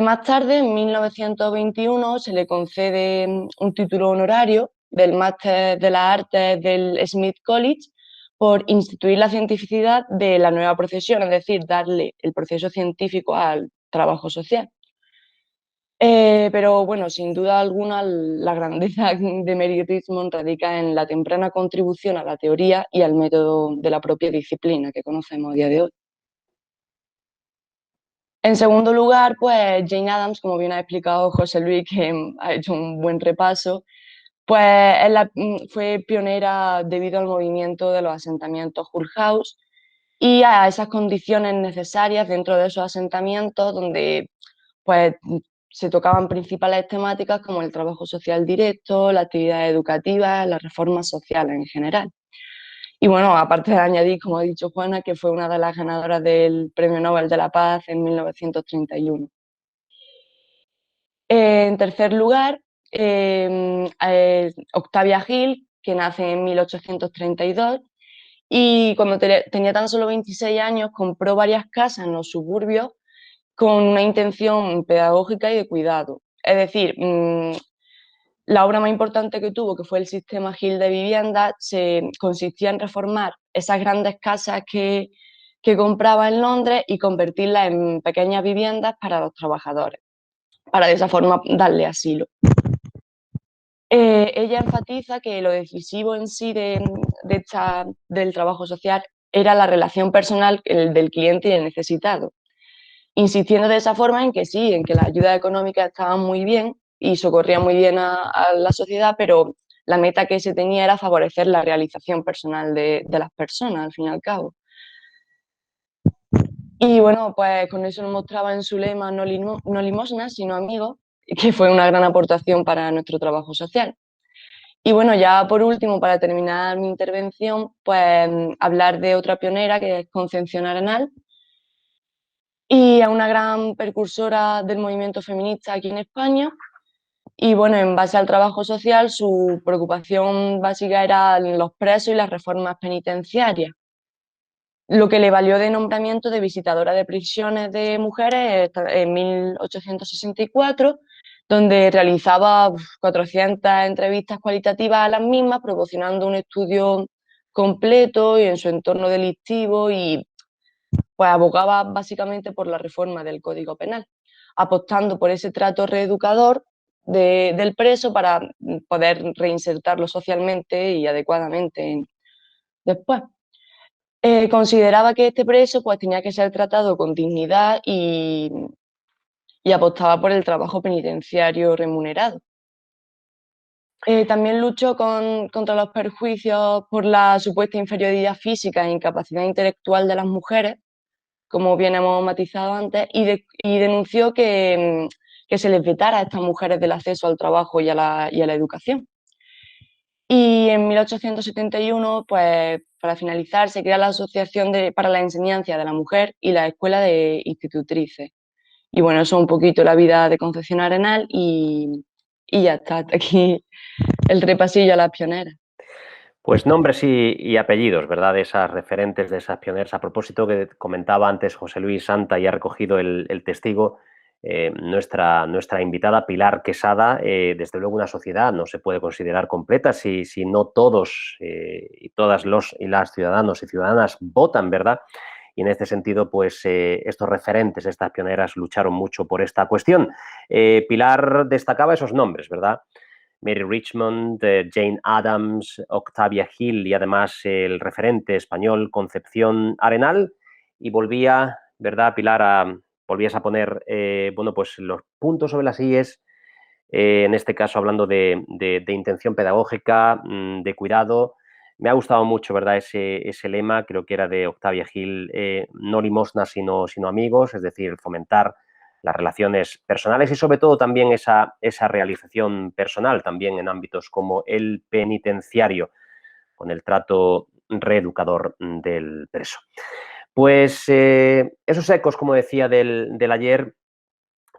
Más tarde, en 1921, se le concede un título honorario del Máster de las Artes del Smith College por instituir la cientificidad de la nueva profesión, es decir, darle el proceso científico al trabajo social. Pero bueno, sin duda alguna, la grandeza de Mary Richmond radica en la temprana contribución a la teoría y al método de la propia disciplina que conocemos a día de hoy. En segundo lugar, pues Jane Addams, como bien ha explicado José Luis, que ha hecho un buen repaso, pues fue pionera debido al movimiento de los asentamientos Hull House y a esas condiciones necesarias dentro de esos asentamientos donde pues, se tocaban principales temáticas como el trabajo social directo, la actividad educativa, las reformas sociales en general. Y bueno, aparte de añadir, como ha dicho Juana, que fue una de las ganadoras del Premio Nobel de la Paz en 1931. En tercer lugar, Octavia Hill, que nace en 1832 y cuando tenía tan solo 26 años compró varias casas en los suburbios con una intención pedagógica y de cuidado. Es decir, la obra más importante que tuvo, que fue el sistema Hill de vivienda, consistía en reformar esas grandes casas que compraba en Londres y convertirlas en pequeñas viviendas para los trabajadores, para de esa forma darle asilo. Ella enfatiza que lo decisivo en sí del trabajo social era la relación personal del cliente y el necesitado, insistiendo de esa forma en que sí, en que las ayudas económicas estaban muy bien y socorrían muy bien a la sociedad, pero la meta que se tenía era favorecer la realización personal de las personas, al fin y al cabo. Y bueno, pues con eso nos mostraba en su lema no limosnas, sino amigos, que fue una gran aportación para nuestro trabajo social. Y bueno, ya por último, para terminar mi intervención, pues hablar de otra pionera que es Concepción Arenal, y es una gran precursora del movimiento feminista aquí en España. Y bueno, en base al trabajo social, su preocupación básica era los presos y las reformas penitenciarias, lo que le valió de nombramiento de visitadora de prisiones de mujeres en 1864, donde realizaba 400 entrevistas cualitativas a las mismas, proporcionando un estudio completo y en su entorno delictivo, y pues abogaba básicamente por la reforma del Código Penal, apostando por ese trato reeducador del preso para poder reinsertarlo socialmente y adecuadamente después. Consideraba que este preso pues, tenía que ser tratado con dignidad y apostaba por el trabajo penitenciario remunerado. También luchó contra los perjuicios por la supuesta inferioridad física e incapacidad intelectual de las mujeres, como bien hemos matizado antes, y denunció que se les vetara a estas mujeres del acceso al trabajo y a la educación. Y en 1871, pues, para finalizar, se crea la Asociación para la Enseñanza de la Mujer y la Escuela de Institutrices. Y bueno, eso es un poquito la vida de Concepción Arenal y ya está, hasta aquí el repasillo a las pioneras. Pues nombres y apellidos, ¿verdad? De esas referentes, de esas pioneras. A propósito, que comentaba antes José Luis Santa y ha recogido el testigo, nuestra invitada Pilar Quesada, desde luego una sociedad no se puede considerar completa si no todos y todas los y las ciudadanos y ciudadanas votan, ¿verdad? Y en este sentido, pues estos referentes, estas pioneras lucharon mucho por esta cuestión. Pilar destacaba esos nombres, ¿verdad? Mary Richmond, Jane Addams, Octavia Hill y además el referente español Concepción Arenal. Y volvía, ¿verdad, Pilar? Volvías a poner, bueno, pues los puntos sobre las IES, en este caso hablando de intención pedagógica, de cuidado. Me ha gustado mucho, ¿verdad? Ese lema, creo que era de Octavia Hill, no limosna sino amigos, es decir, fomentar las relaciones personales y sobre todo también esa realización personal también en ámbitos como el penitenciario, con el trato reeducador del preso. Pues esos ecos, como decía, del ayer,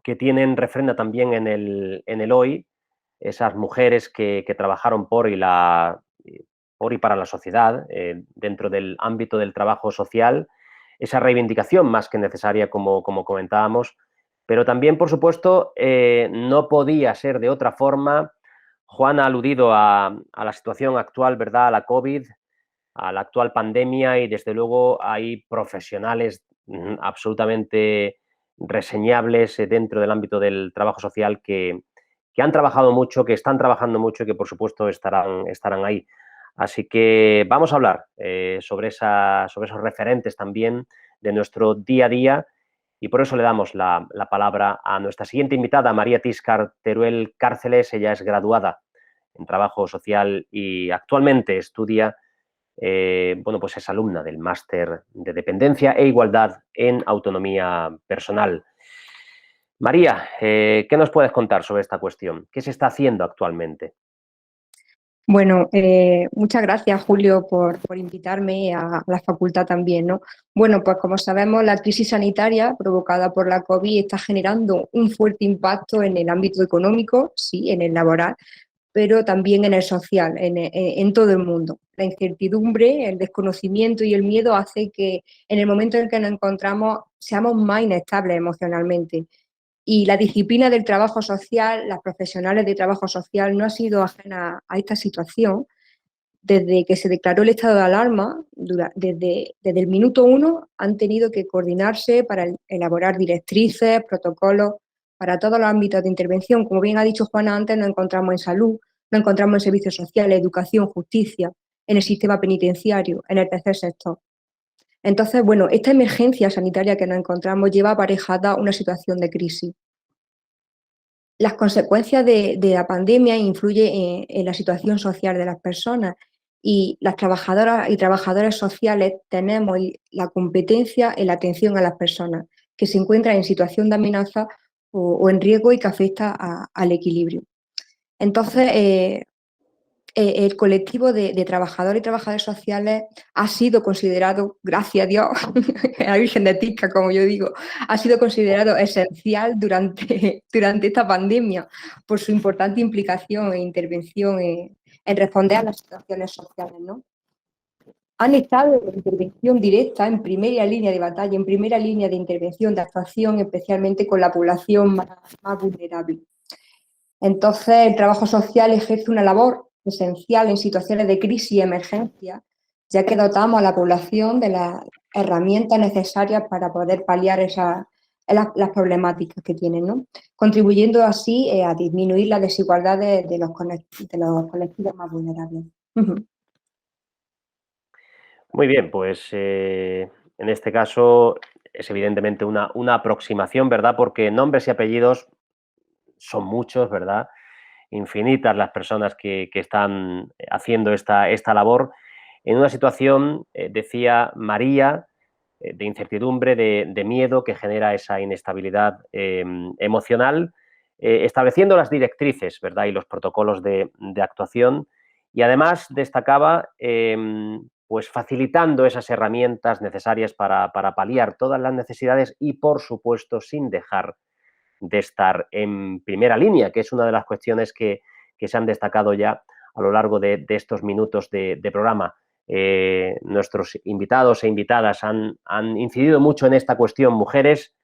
que tienen refrenda también en el hoy, esas mujeres que trabajaron por y para la sociedad, dentro del ámbito del trabajo social, esa reivindicación más que necesaria, como comentábamos, pero también, por supuesto, no podía ser de otra forma. Juan ha aludido a la situación actual, ¿verdad?, a la COVID, a la actual pandemia, y desde luego hay profesionales absolutamente reseñables dentro del ámbito del trabajo social que han trabajado mucho, que están trabajando mucho y que por supuesto estarán ahí. Así que vamos a hablar sobre esos referentes también de nuestro día a día, y por eso le damos la palabra a nuestra siguiente invitada, María Tiscar Teruel Cárceles. Ella es graduada en trabajo social y actualmente estudia, bueno, pues es alumna del máster de dependencia e igualdad en autonomía personal. María, ¿qué nos puedes contar sobre esta cuestión? ¿Qué se está haciendo actualmente? Bueno, muchas gracias, Julio, por invitarme a la facultad también, ¿no? Bueno, pues como sabemos, la crisis sanitaria provocada por la COVID está generando un fuerte impacto en el ámbito económico, sí, en el laboral, pero también en el social, en todo el mundo. La incertidumbre, el desconocimiento y el miedo hace que en el momento en el que nos encontramos seamos más inestables emocionalmente. Y la disciplina del trabajo social, las profesionales de trabajo social, no ha sido ajena a esta situación. Desde que se declaró el estado de alarma, desde el minuto 1, han tenido que coordinarse para elaborar directrices, protocolos para todos los ámbitos de intervención. Como bien ha dicho Juana antes, nos encontramos en salud, nos encontramos en servicios sociales, educación, justicia, en el sistema penitenciario, en el tercer sector. Entonces, bueno, esta emergencia sanitaria que nos encontramos lleva aparejada una situación de crisis. Las consecuencias de la pandemia influyen en la situación social de las personas, y las trabajadoras y trabajadores sociales tenemos la competencia en la atención a las personas que se encuentran en situación de amenaza o en riesgo y que afecta al equilibrio. Entonces, el colectivo de trabajadores y trabajadoras sociales ha sido considerado, gracias a Dios, a la Virgen de Tisca, como yo digo, ha sido considerado esencial durante esta pandemia por su importante implicación e intervención en responder a las situaciones sociales, ¿no? Han estado en intervención directa, en primera línea de batalla, en primera línea de intervención, de actuación, especialmente con la población más vulnerable. Entonces, el trabajo social ejerce una labor esencial en situaciones de crisis y emergencia, ya que dotamos a la población de las herramientas necesarias para poder paliar las problemáticas que tienen, ¿no? Contribuyendo así a disminuir las desigualdades de los colectivos más vulnerables. Muy bien, pues en este caso es evidentemente una aproximación, ¿verdad? Porque nombres y apellidos son muchos, ¿verdad? Infinitas las personas que están haciendo esta labor en una situación, decía María, de incertidumbre, de miedo que genera esa inestabilidad emocional, estableciendo las directrices, ¿verdad? Y los protocolos de actuación. Y además destacaba pues facilitando esas herramientas necesarias para paliar todas las necesidades y, por supuesto, sin dejar de estar en primera línea, que es una de las cuestiones que se han destacado ya a lo largo de estos minutos de programa. Nuestros invitados e invitadas han incidido mucho en esta cuestión, mujeres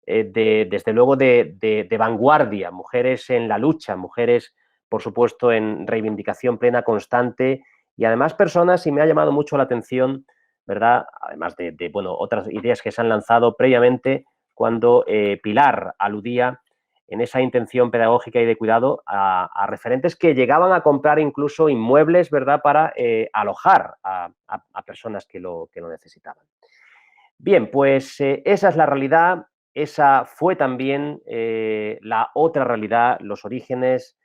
desde luego de vanguardia, mujeres en la lucha, mujeres, por supuesto, en reivindicación plena, constante, y además personas, y me ha llamado mucho la atención, ¿verdad? Además de bueno, otras ideas que se han lanzado previamente, cuando Pilar aludía en esa intención pedagógica y de cuidado a referentes que llegaban a comprar incluso inmuebles, ¿verdad?, para alojar a personas que lo necesitaban. Bien, pues esa es la realidad, esa fue también la otra realidad, los orígenes,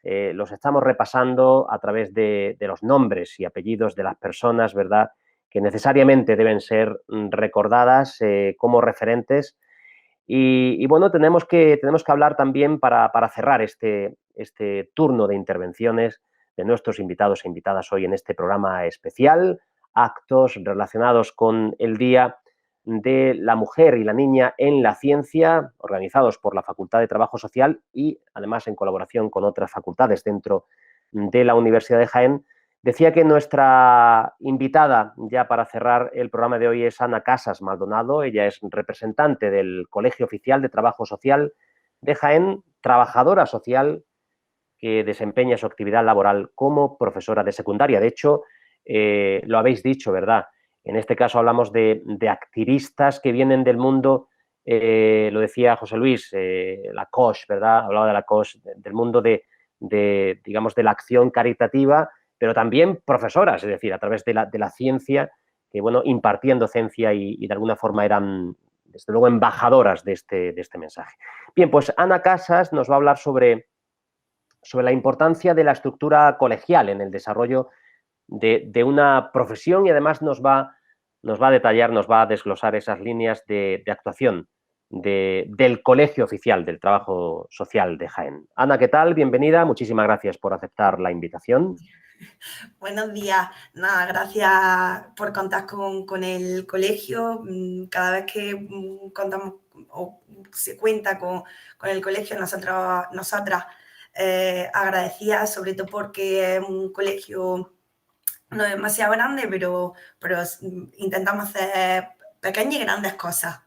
los estamos repasando a través de los nombres y apellidos de las personas, ¿verdad?, que necesariamente deben ser recordadas como referentes. Y bueno, tenemos que hablar también para cerrar este turno de intervenciones de nuestros invitados e invitadas hoy en este programa especial, actos relacionados con el Día de la Mujer y la Niña en la Ciencia, organizados por la Facultad de Trabajo Social y además en colaboración con otras facultades dentro de la Universidad de Jaén. Decía que nuestra invitada, ya para cerrar el programa de hoy, es Ana Casas Maldonado. Ella es representante del Colegio Oficial de Trabajo Social de Jaén, trabajadora social que desempeña su actividad laboral como profesora de secundaria. De hecho, lo habéis dicho, ¿verdad? En este caso hablamos de activistas que vienen del mundo, lo decía José Luis, la COS, ¿verdad? Hablaba de la COS, del mundo digamos, de la acción caritativa, pero también profesoras, es decir, a través de la ciencia, que, bueno, impartían docencia y de alguna forma eran, desde luego, embajadoras de este mensaje. Bien, pues Ana Casas nos va a hablar sobre la importancia de la estructura colegial en el desarrollo de una profesión y además nos va a detallar, nos va a desglosar esas líneas de actuación del Colegio Oficial del Trabajo Social de Jaén. Ana, ¿qué tal? Bienvenida. Muchísimas gracias por aceptar la invitación. Buenos días. Nada, gracias por contar con el colegio. Cada vez que contamos o se cuenta con el colegio, nosotras agradecidas, sobre todo porque es un colegio no demasiado grande, pero intentamos hacer pequeñas y grandes cosas.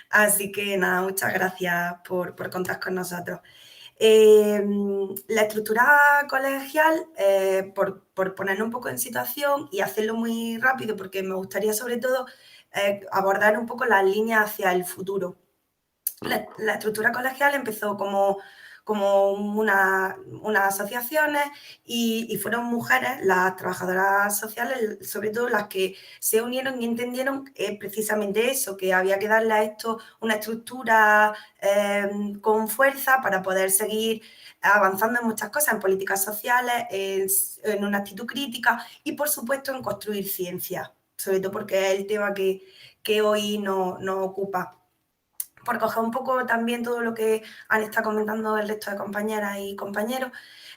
Así que nada, muchas gracias por contar con nosotros. La estructura colegial, por ponerlo un poco en situación y hacerlo muy rápido, porque me gustaría sobre todo abordar un poco las líneas hacia el futuro. La estructura colegial empezó como unas asociaciones y fueron mujeres, las trabajadoras sociales, sobre todo las que se unieron y entendieron precisamente eso, que había que darle a esto una estructura con fuerza para poder seguir avanzando en muchas cosas, en políticas sociales, en una actitud crítica y, por supuesto, en construir ciencia, sobre todo porque es el tema que hoy nos ocupa. por coger un poco también todo lo que han estado comentando el resto de compañeras y compañeros,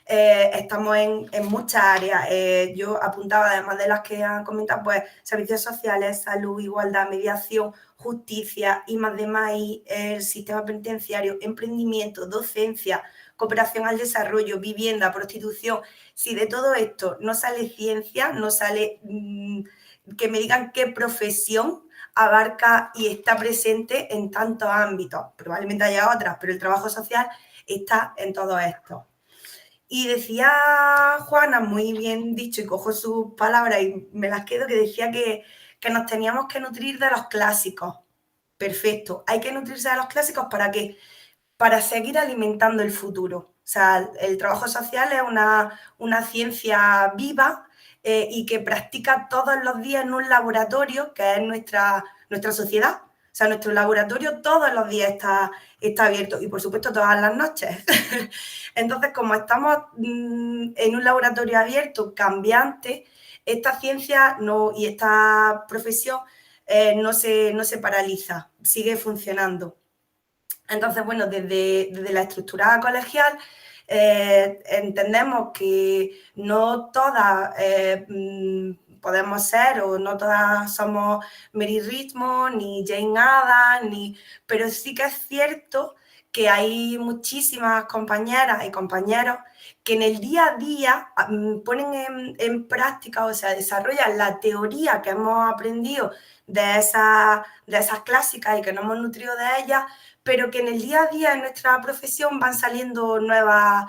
estamos en muchas áreas. Yo apuntaba, además de las que han comentado, pues servicios sociales, salud, igualdad, mediación, justicia, I+D+I, el sistema penitenciario, emprendimiento, docencia, cooperación al desarrollo, vivienda, prostitución. Si de todo esto no sale ciencia, no sale que me digan qué profesión abarca y está presente en tantos ámbitos. Probablemente haya otras, pero el trabajo social está en todo esto. Y decía Juana, muy bien dicho, y cojo sus palabras y me las quedo, que decía que nos teníamos que nutrir de los clásicos. Perfecto, hay que nutrirse de los clásicos ¿para qué? Para seguir alimentando el futuro. O sea, el trabajo social es una ciencia viva y que practica todos los días en un laboratorio que es nuestra sociedad. O sea, nuestro laboratorio todos los días está abierto y, por supuesto, todas las noches. Entonces, como estamos en un laboratorio abierto, cambiante, esta ciencia y esta profesión no se paraliza, sigue funcionando. Entonces, bueno, desde la estructura colegial entendemos que no todas podemos ser, o no todas somos Mary Richmond, ni Jane Addams, pero sí que es cierto que hay muchísimas compañeras y compañeros que en el día a día ponen en práctica, o sea, desarrollan la teoría que hemos aprendido de esas clásicas y que nos hemos nutrido de ellas, pero que en el día a día en nuestra profesión van saliendo nuevas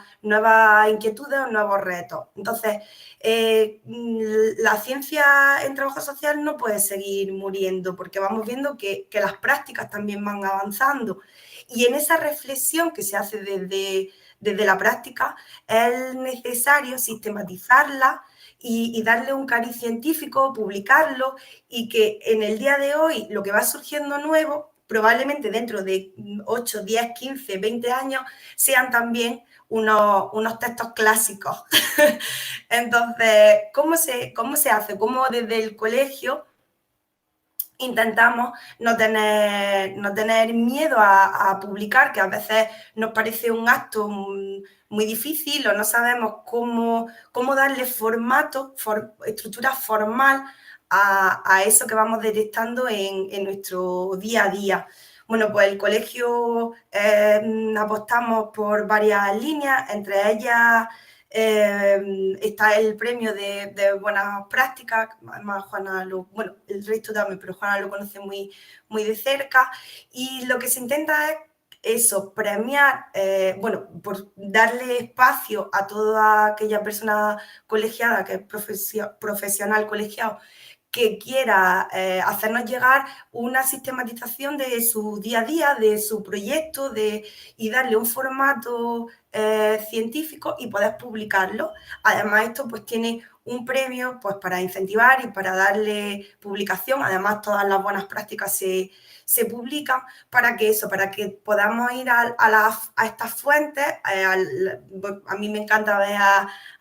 inquietudes o nuevos retos. Entonces, la ciencia en trabajo social no puede seguir muriendo, porque vamos viendo que las prácticas también van avanzando. Y en esa reflexión que se hace desde la práctica, es necesario sistematizarla y darle un cariz científico, publicarlo, y que en el día de hoy lo que va surgiendo nuevo, probablemente dentro de 8, 10, 15, 20 años, sean también unos textos clásicos. Entonces, ¿cómo se hace? ¿Cómo desde el colegio intentamos no tener miedo a publicar, que a veces nos parece un acto muy difícil, o no sabemos cómo darle formato, estructura formal a eso que vamos detectando en nuestro día a día? Bueno, pues el colegio apostamos por varias líneas, entre ellas está el premio de buenas prácticas. Además, Juana el resto también, pero Juana lo conoce muy, muy de cerca, y lo que se intenta es eso, premiar, por darle espacio a toda aquella persona colegiada, que es profesional colegiado, que quiera hacernos llegar una sistematización de su día a día, de su proyecto, y darle un formato científico y poder publicarlo. Además, esto pues tiene un premio pues para incentivar y para darle publicación. Además, todas las buenas prácticas se publican para que podamos ir a estas fuentes. A mí me encanta ver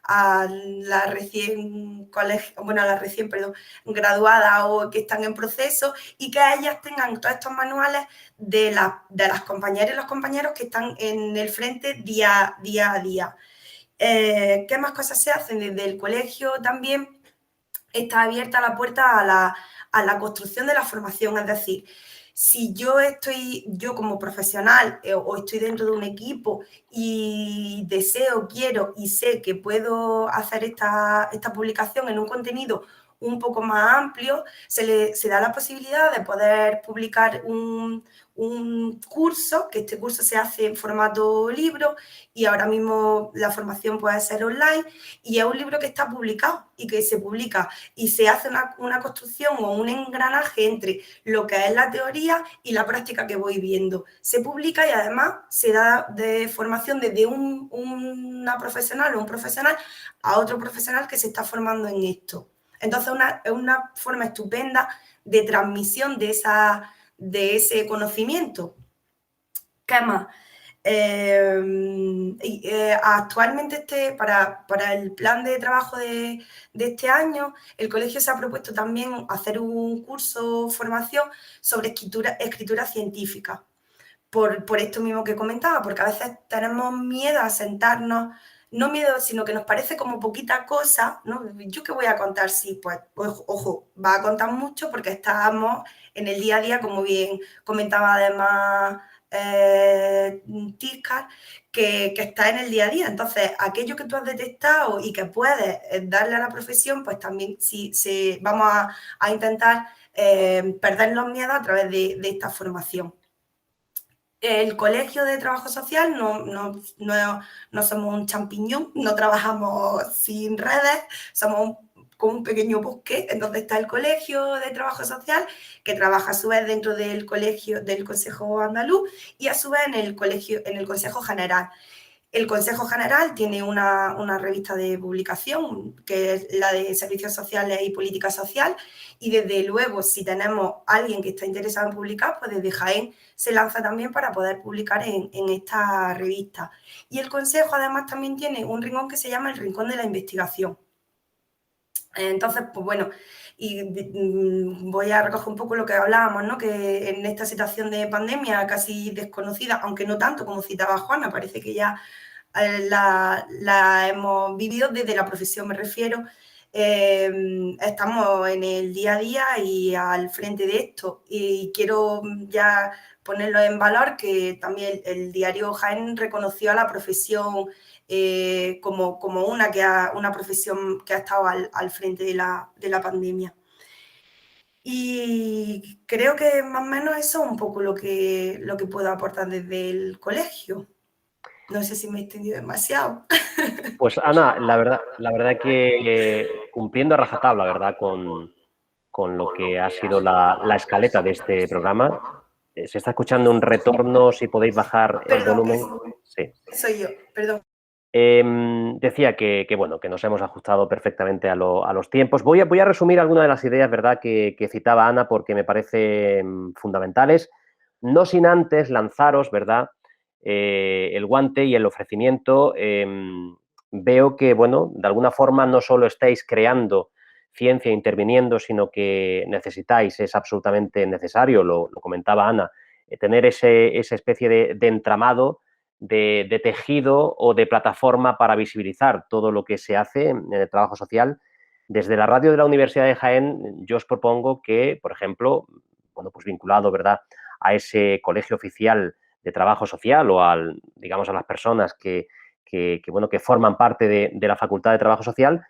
a las recién graduadas o que están en proceso, y que ellas tengan todos estos manuales de las compañeras y los compañeros que están en el frente día a día. ¿Qué más cosas se hacen? Desde el colegio también está abierta la puerta a la construcción de la formación, es decir, si yo como profesional o estoy dentro de un equipo y quiero y sé que puedo hacer esta publicación en un contenido un poco más amplio, se da la posibilidad de poder publicar un curso, que este curso se hace en formato libro, y ahora mismo la formación puede ser online, y es un libro que está publicado y que se publica, y se hace una construcción o un engranaje entre lo que es la teoría y la práctica que voy viendo. Se publica y además se da de formación desde una profesional o un profesional a otro profesional que se está formando en esto. Entonces, es una forma estupenda de transmisión de ese conocimiento. ¿Qué más? Actualmente para el plan de trabajo de este año, el colegio se ha propuesto también hacer un curso formación sobre escritura científica, por esto mismo que comentaba, porque a veces tenemos miedo a sentarnos, no miedo, sino que nos parece como poquita cosa, ¿no? ¿Yo qué voy a contar? Sí, pues, ojo, va a contar mucho porque estamos en el día a día, como bien comentaba además Tiscar, que está en el día a día. Entonces, aquello que tú has detectado y que puedes darle a la profesión, pues también vamos a intentar perder los miedos a través de esta formación. El Colegio de Trabajo Social no somos un champiñón, no trabajamos sin redes, somos como un pequeño bosque en donde está el Colegio de Trabajo Social, que trabaja a su vez dentro del colegio del Consejo Andaluz y a su vez en el Consejo General. El Consejo General tiene una revista de publicación, que es la de Servicios Sociales y Política Social, y desde luego, si tenemos a alguien que está interesado en publicar, pues desde Jaén se lanza también para poder publicar en esta revista. Y el Consejo además también tiene un rincón que se llama el Rincón de la Investigación. Entonces, pues bueno, y voy a recoger un poco lo que hablábamos, ¿no? Que en esta situación de pandemia casi desconocida, aunque no tanto como citaba Juana, parece que ya la hemos vivido desde la profesión, me refiero. Estamos en el día a día y al frente de esto. Y quiero ya ponerlo en valor que también el diario Jaén reconoció a la profesión como una profesión que ha estado al frente de la pandemia. Y creo que más o menos eso es un poco lo que puedo aportar desde el colegio. No sé si me he extendido demasiado. Pues Ana, la verdad que cumpliendo a rajatabla, ¿verdad? Con lo que ha sido la escaleta de este programa. Se está escuchando un retorno, si podéis bajar el volumen. Sí. Soy yo, perdón. Decía que bueno, que nos hemos ajustado perfectamente a los tiempos. Voy a resumir algunas de las ideas, ¿verdad?, que citaba Ana, porque me parecen fundamentales. No sin antes lanzaros, ¿verdad?, el guante y el ofrecimiento. Veo que, bueno, de alguna forma no solo estáis creando ciencia interviniendo, sino que necesitáis, es absolutamente necesario, lo comentaba Ana, tener esa especie de entramado, de tejido o de plataforma para visibilizar todo lo que se hace en el trabajo social. Desde la radio de la Universidad de Jaén, yo os propongo que, por ejemplo, bueno, pues vinculado, ¿verdad?, a ese colegio oficial de trabajo social o digamos, a las personas que forman parte de la Facultad de Trabajo Social,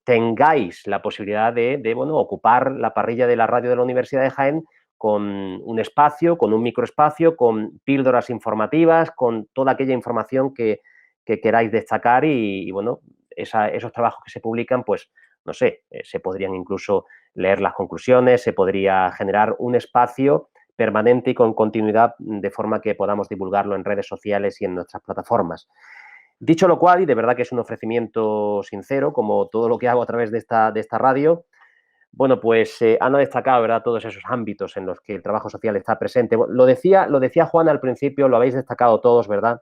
tengáis la posibilidad de ocupar la parrilla de la radio de la Universidad de Jaén con un espacio, con un microespacio, con píldoras informativas, con toda aquella información que queráis destacar y bueno, esos trabajos que se publican, pues, no sé, se podrían incluso leer las conclusiones, se podría generar un espacio permanente y con continuidad de forma que podamos divulgarlo en redes sociales y en nuestras plataformas. Dicho lo cual, y de verdad que es un ofrecimiento sincero, como todo lo que hago a través de esta radio, bueno, pues han destacado, ¿verdad?, todos esos ámbitos en los que el trabajo social está presente. Lo decía Juana al principio, lo habéis destacado todos, ¿verdad?,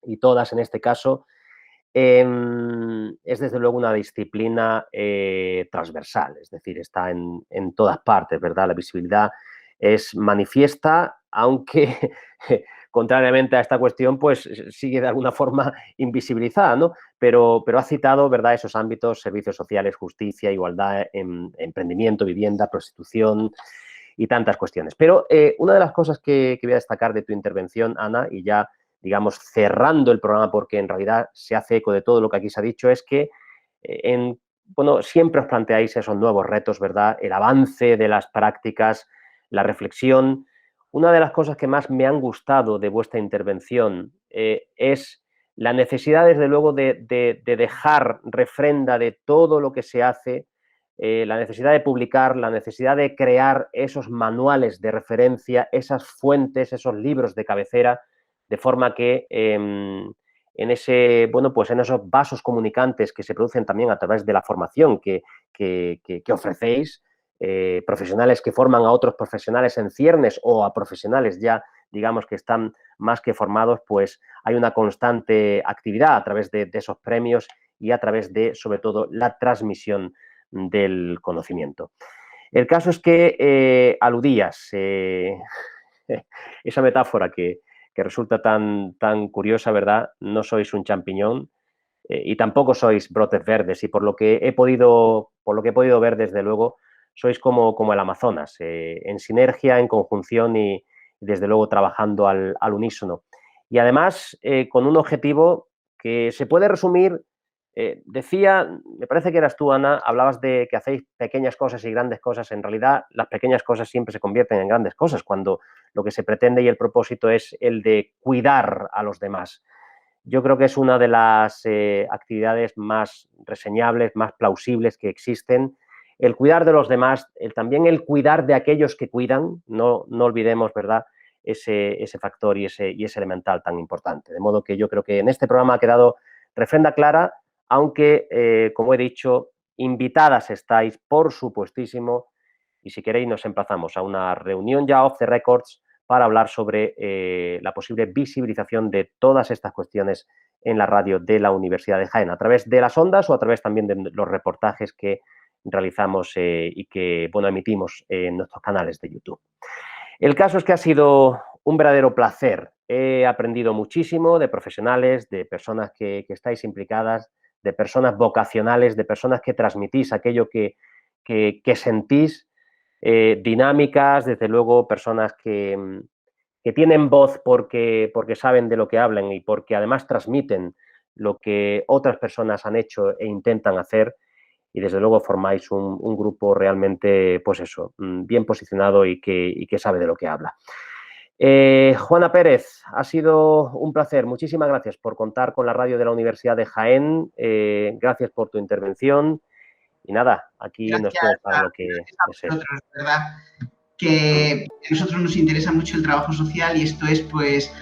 y todas en este caso. Es desde luego una disciplina transversal, es decir, está en todas partes, ¿verdad? La visibilidad es manifiesta, aunque contrariamente a esta cuestión, pues sigue de alguna forma invisibilizada, ¿no? Pero ha citado, ¿verdad?, esos ámbitos: servicios sociales, justicia, igualdad, emprendimiento, vivienda, prostitución y tantas cuestiones. Pero una de las cosas que voy a destacar de tu intervención, Ana, y ya, digamos, cerrando el programa, porque en realidad se hace eco de todo lo que aquí se ha dicho, es que siempre os planteáis esos nuevos retos, ¿verdad?, el avance de las prácticas, la reflexión. Una de las cosas que más me han gustado de vuestra intervención es la necesidad, desde luego, de dejar refrenda de todo lo que se hace, la necesidad de publicar, la necesidad de crear esos manuales de referencia, esas fuentes, esos libros de cabecera, de forma que en esos vasos comunicantes que se producen también a través de la formación que ofrecéis, profesionales que forman a otros profesionales en ciernes o a profesionales ya, digamos, que están más que formados, pues hay una constante actividad a través de esos premios y a través de, sobre todo, la transmisión del conocimiento. El caso es que aludías esa metáfora que resulta tan curiosa, ¿verdad? No sois un champiñón y tampoco sois brotes verdes, y por lo que he podido ver, desde luego, sois como el Amazonas, en sinergia, en conjunción y desde luego trabajando al unísono. Y además con un objetivo que se puede resumir, decía, me parece que eras tú, Ana, hablabas de que hacéis pequeñas cosas y grandes cosas. En realidad, las pequeñas cosas siempre se convierten en grandes cosas cuando lo que se pretende y el propósito es el de cuidar a los demás. Yo creo que es una de las actividades más reseñables, más plausibles que existen. El cuidar de los demás, también el cuidar de aquellos que cuidan, no olvidemos, ¿verdad?, ese factor y ese elemental tan importante. De modo que yo creo que en este programa ha quedado refrenda clara, aunque, como he dicho, invitadas estáis, por supuestísimo, y si queréis nos emplazamos a una reunión ya off the records para hablar sobre la posible visibilización de todas estas cuestiones en la radio de la Universidad de Jaén, a través de las ondas o a través también de los reportajes que realizamos y que, bueno, emitimos en nuestros canales de YouTube. El caso es que ha sido un verdadero placer. He aprendido muchísimo de profesionales, de personas que estáis implicadas, de personas vocacionales, de personas que transmitís aquello que sentís, dinámicas, desde luego personas que tienen voz porque saben de lo que hablan y porque además transmiten lo que otras personas han hecho e intentan hacer, y desde luego formáis un grupo realmente, pues eso, bien posicionado y que sabe de lo que habla. Juana Pérez, ha sido un placer. Muchísimas gracias por contar con la radio de la Universidad de Jaén. Gracias por tu intervención. Y nada, aquí nos queda para lo que desees. ¿Verdad? Que a nosotros nos interesa mucho el trabajo social y esto es pues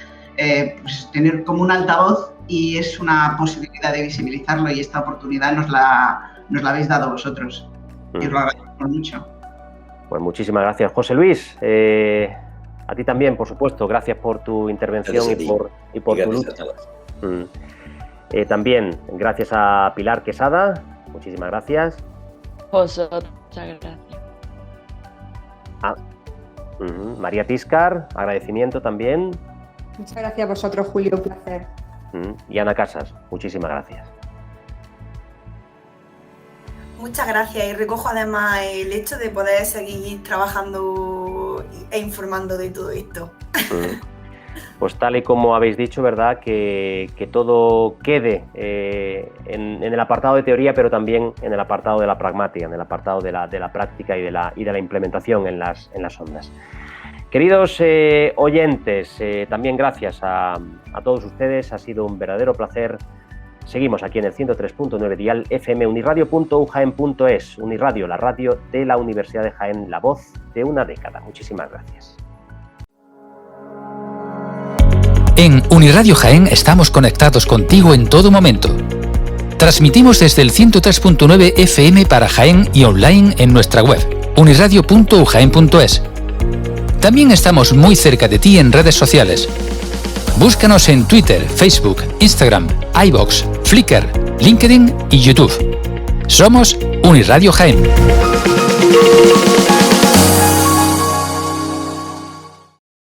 tener como un altavoz, y es una posibilidad de visibilizarlo, y esta oportunidad nos la habéis dado vosotros. Y os lo agradecemos mucho. Pues muchísimas gracias. José Luis, a ti también, por supuesto, gracias por tu intervención y por tu lucha. También gracias a Pilar Quesada, muchísimas gracias. Vosotros, muchas gracias. María Tiscar, agradecimiento también. Muchas gracias a vosotros, Julio, un placer. Y Ana Casas, muchísimas gracias. Muchas gracias, y recojo además el hecho de poder seguir trabajando e informando de todo esto. Pues tal y como habéis dicho, ¿verdad?, que todo quede en el apartado de teoría, pero también en el apartado de la pragmática, en el apartado de la práctica y de la implementación en las ondas. Queridos oyentes, también gracias a todos ustedes, ha sido un verdadero placer. Seguimos aquí en el 103.9 dial FM, uniradio.ujaen.es, Uniradio, la radio de la Universidad de Jaén, la voz de una década. Muchísimas gracias. En Uniradio Jaén estamos conectados contigo en todo momento. Transmitimos desde el 103.9 FM para Jaén y online en nuestra web, uniradio.ujaen.es. También estamos muy cerca de ti en redes sociales. Búscanos en Twitter, Facebook, Instagram, iVoox, Flickr, LinkedIn y YouTube. Somos Uniradio Jaén.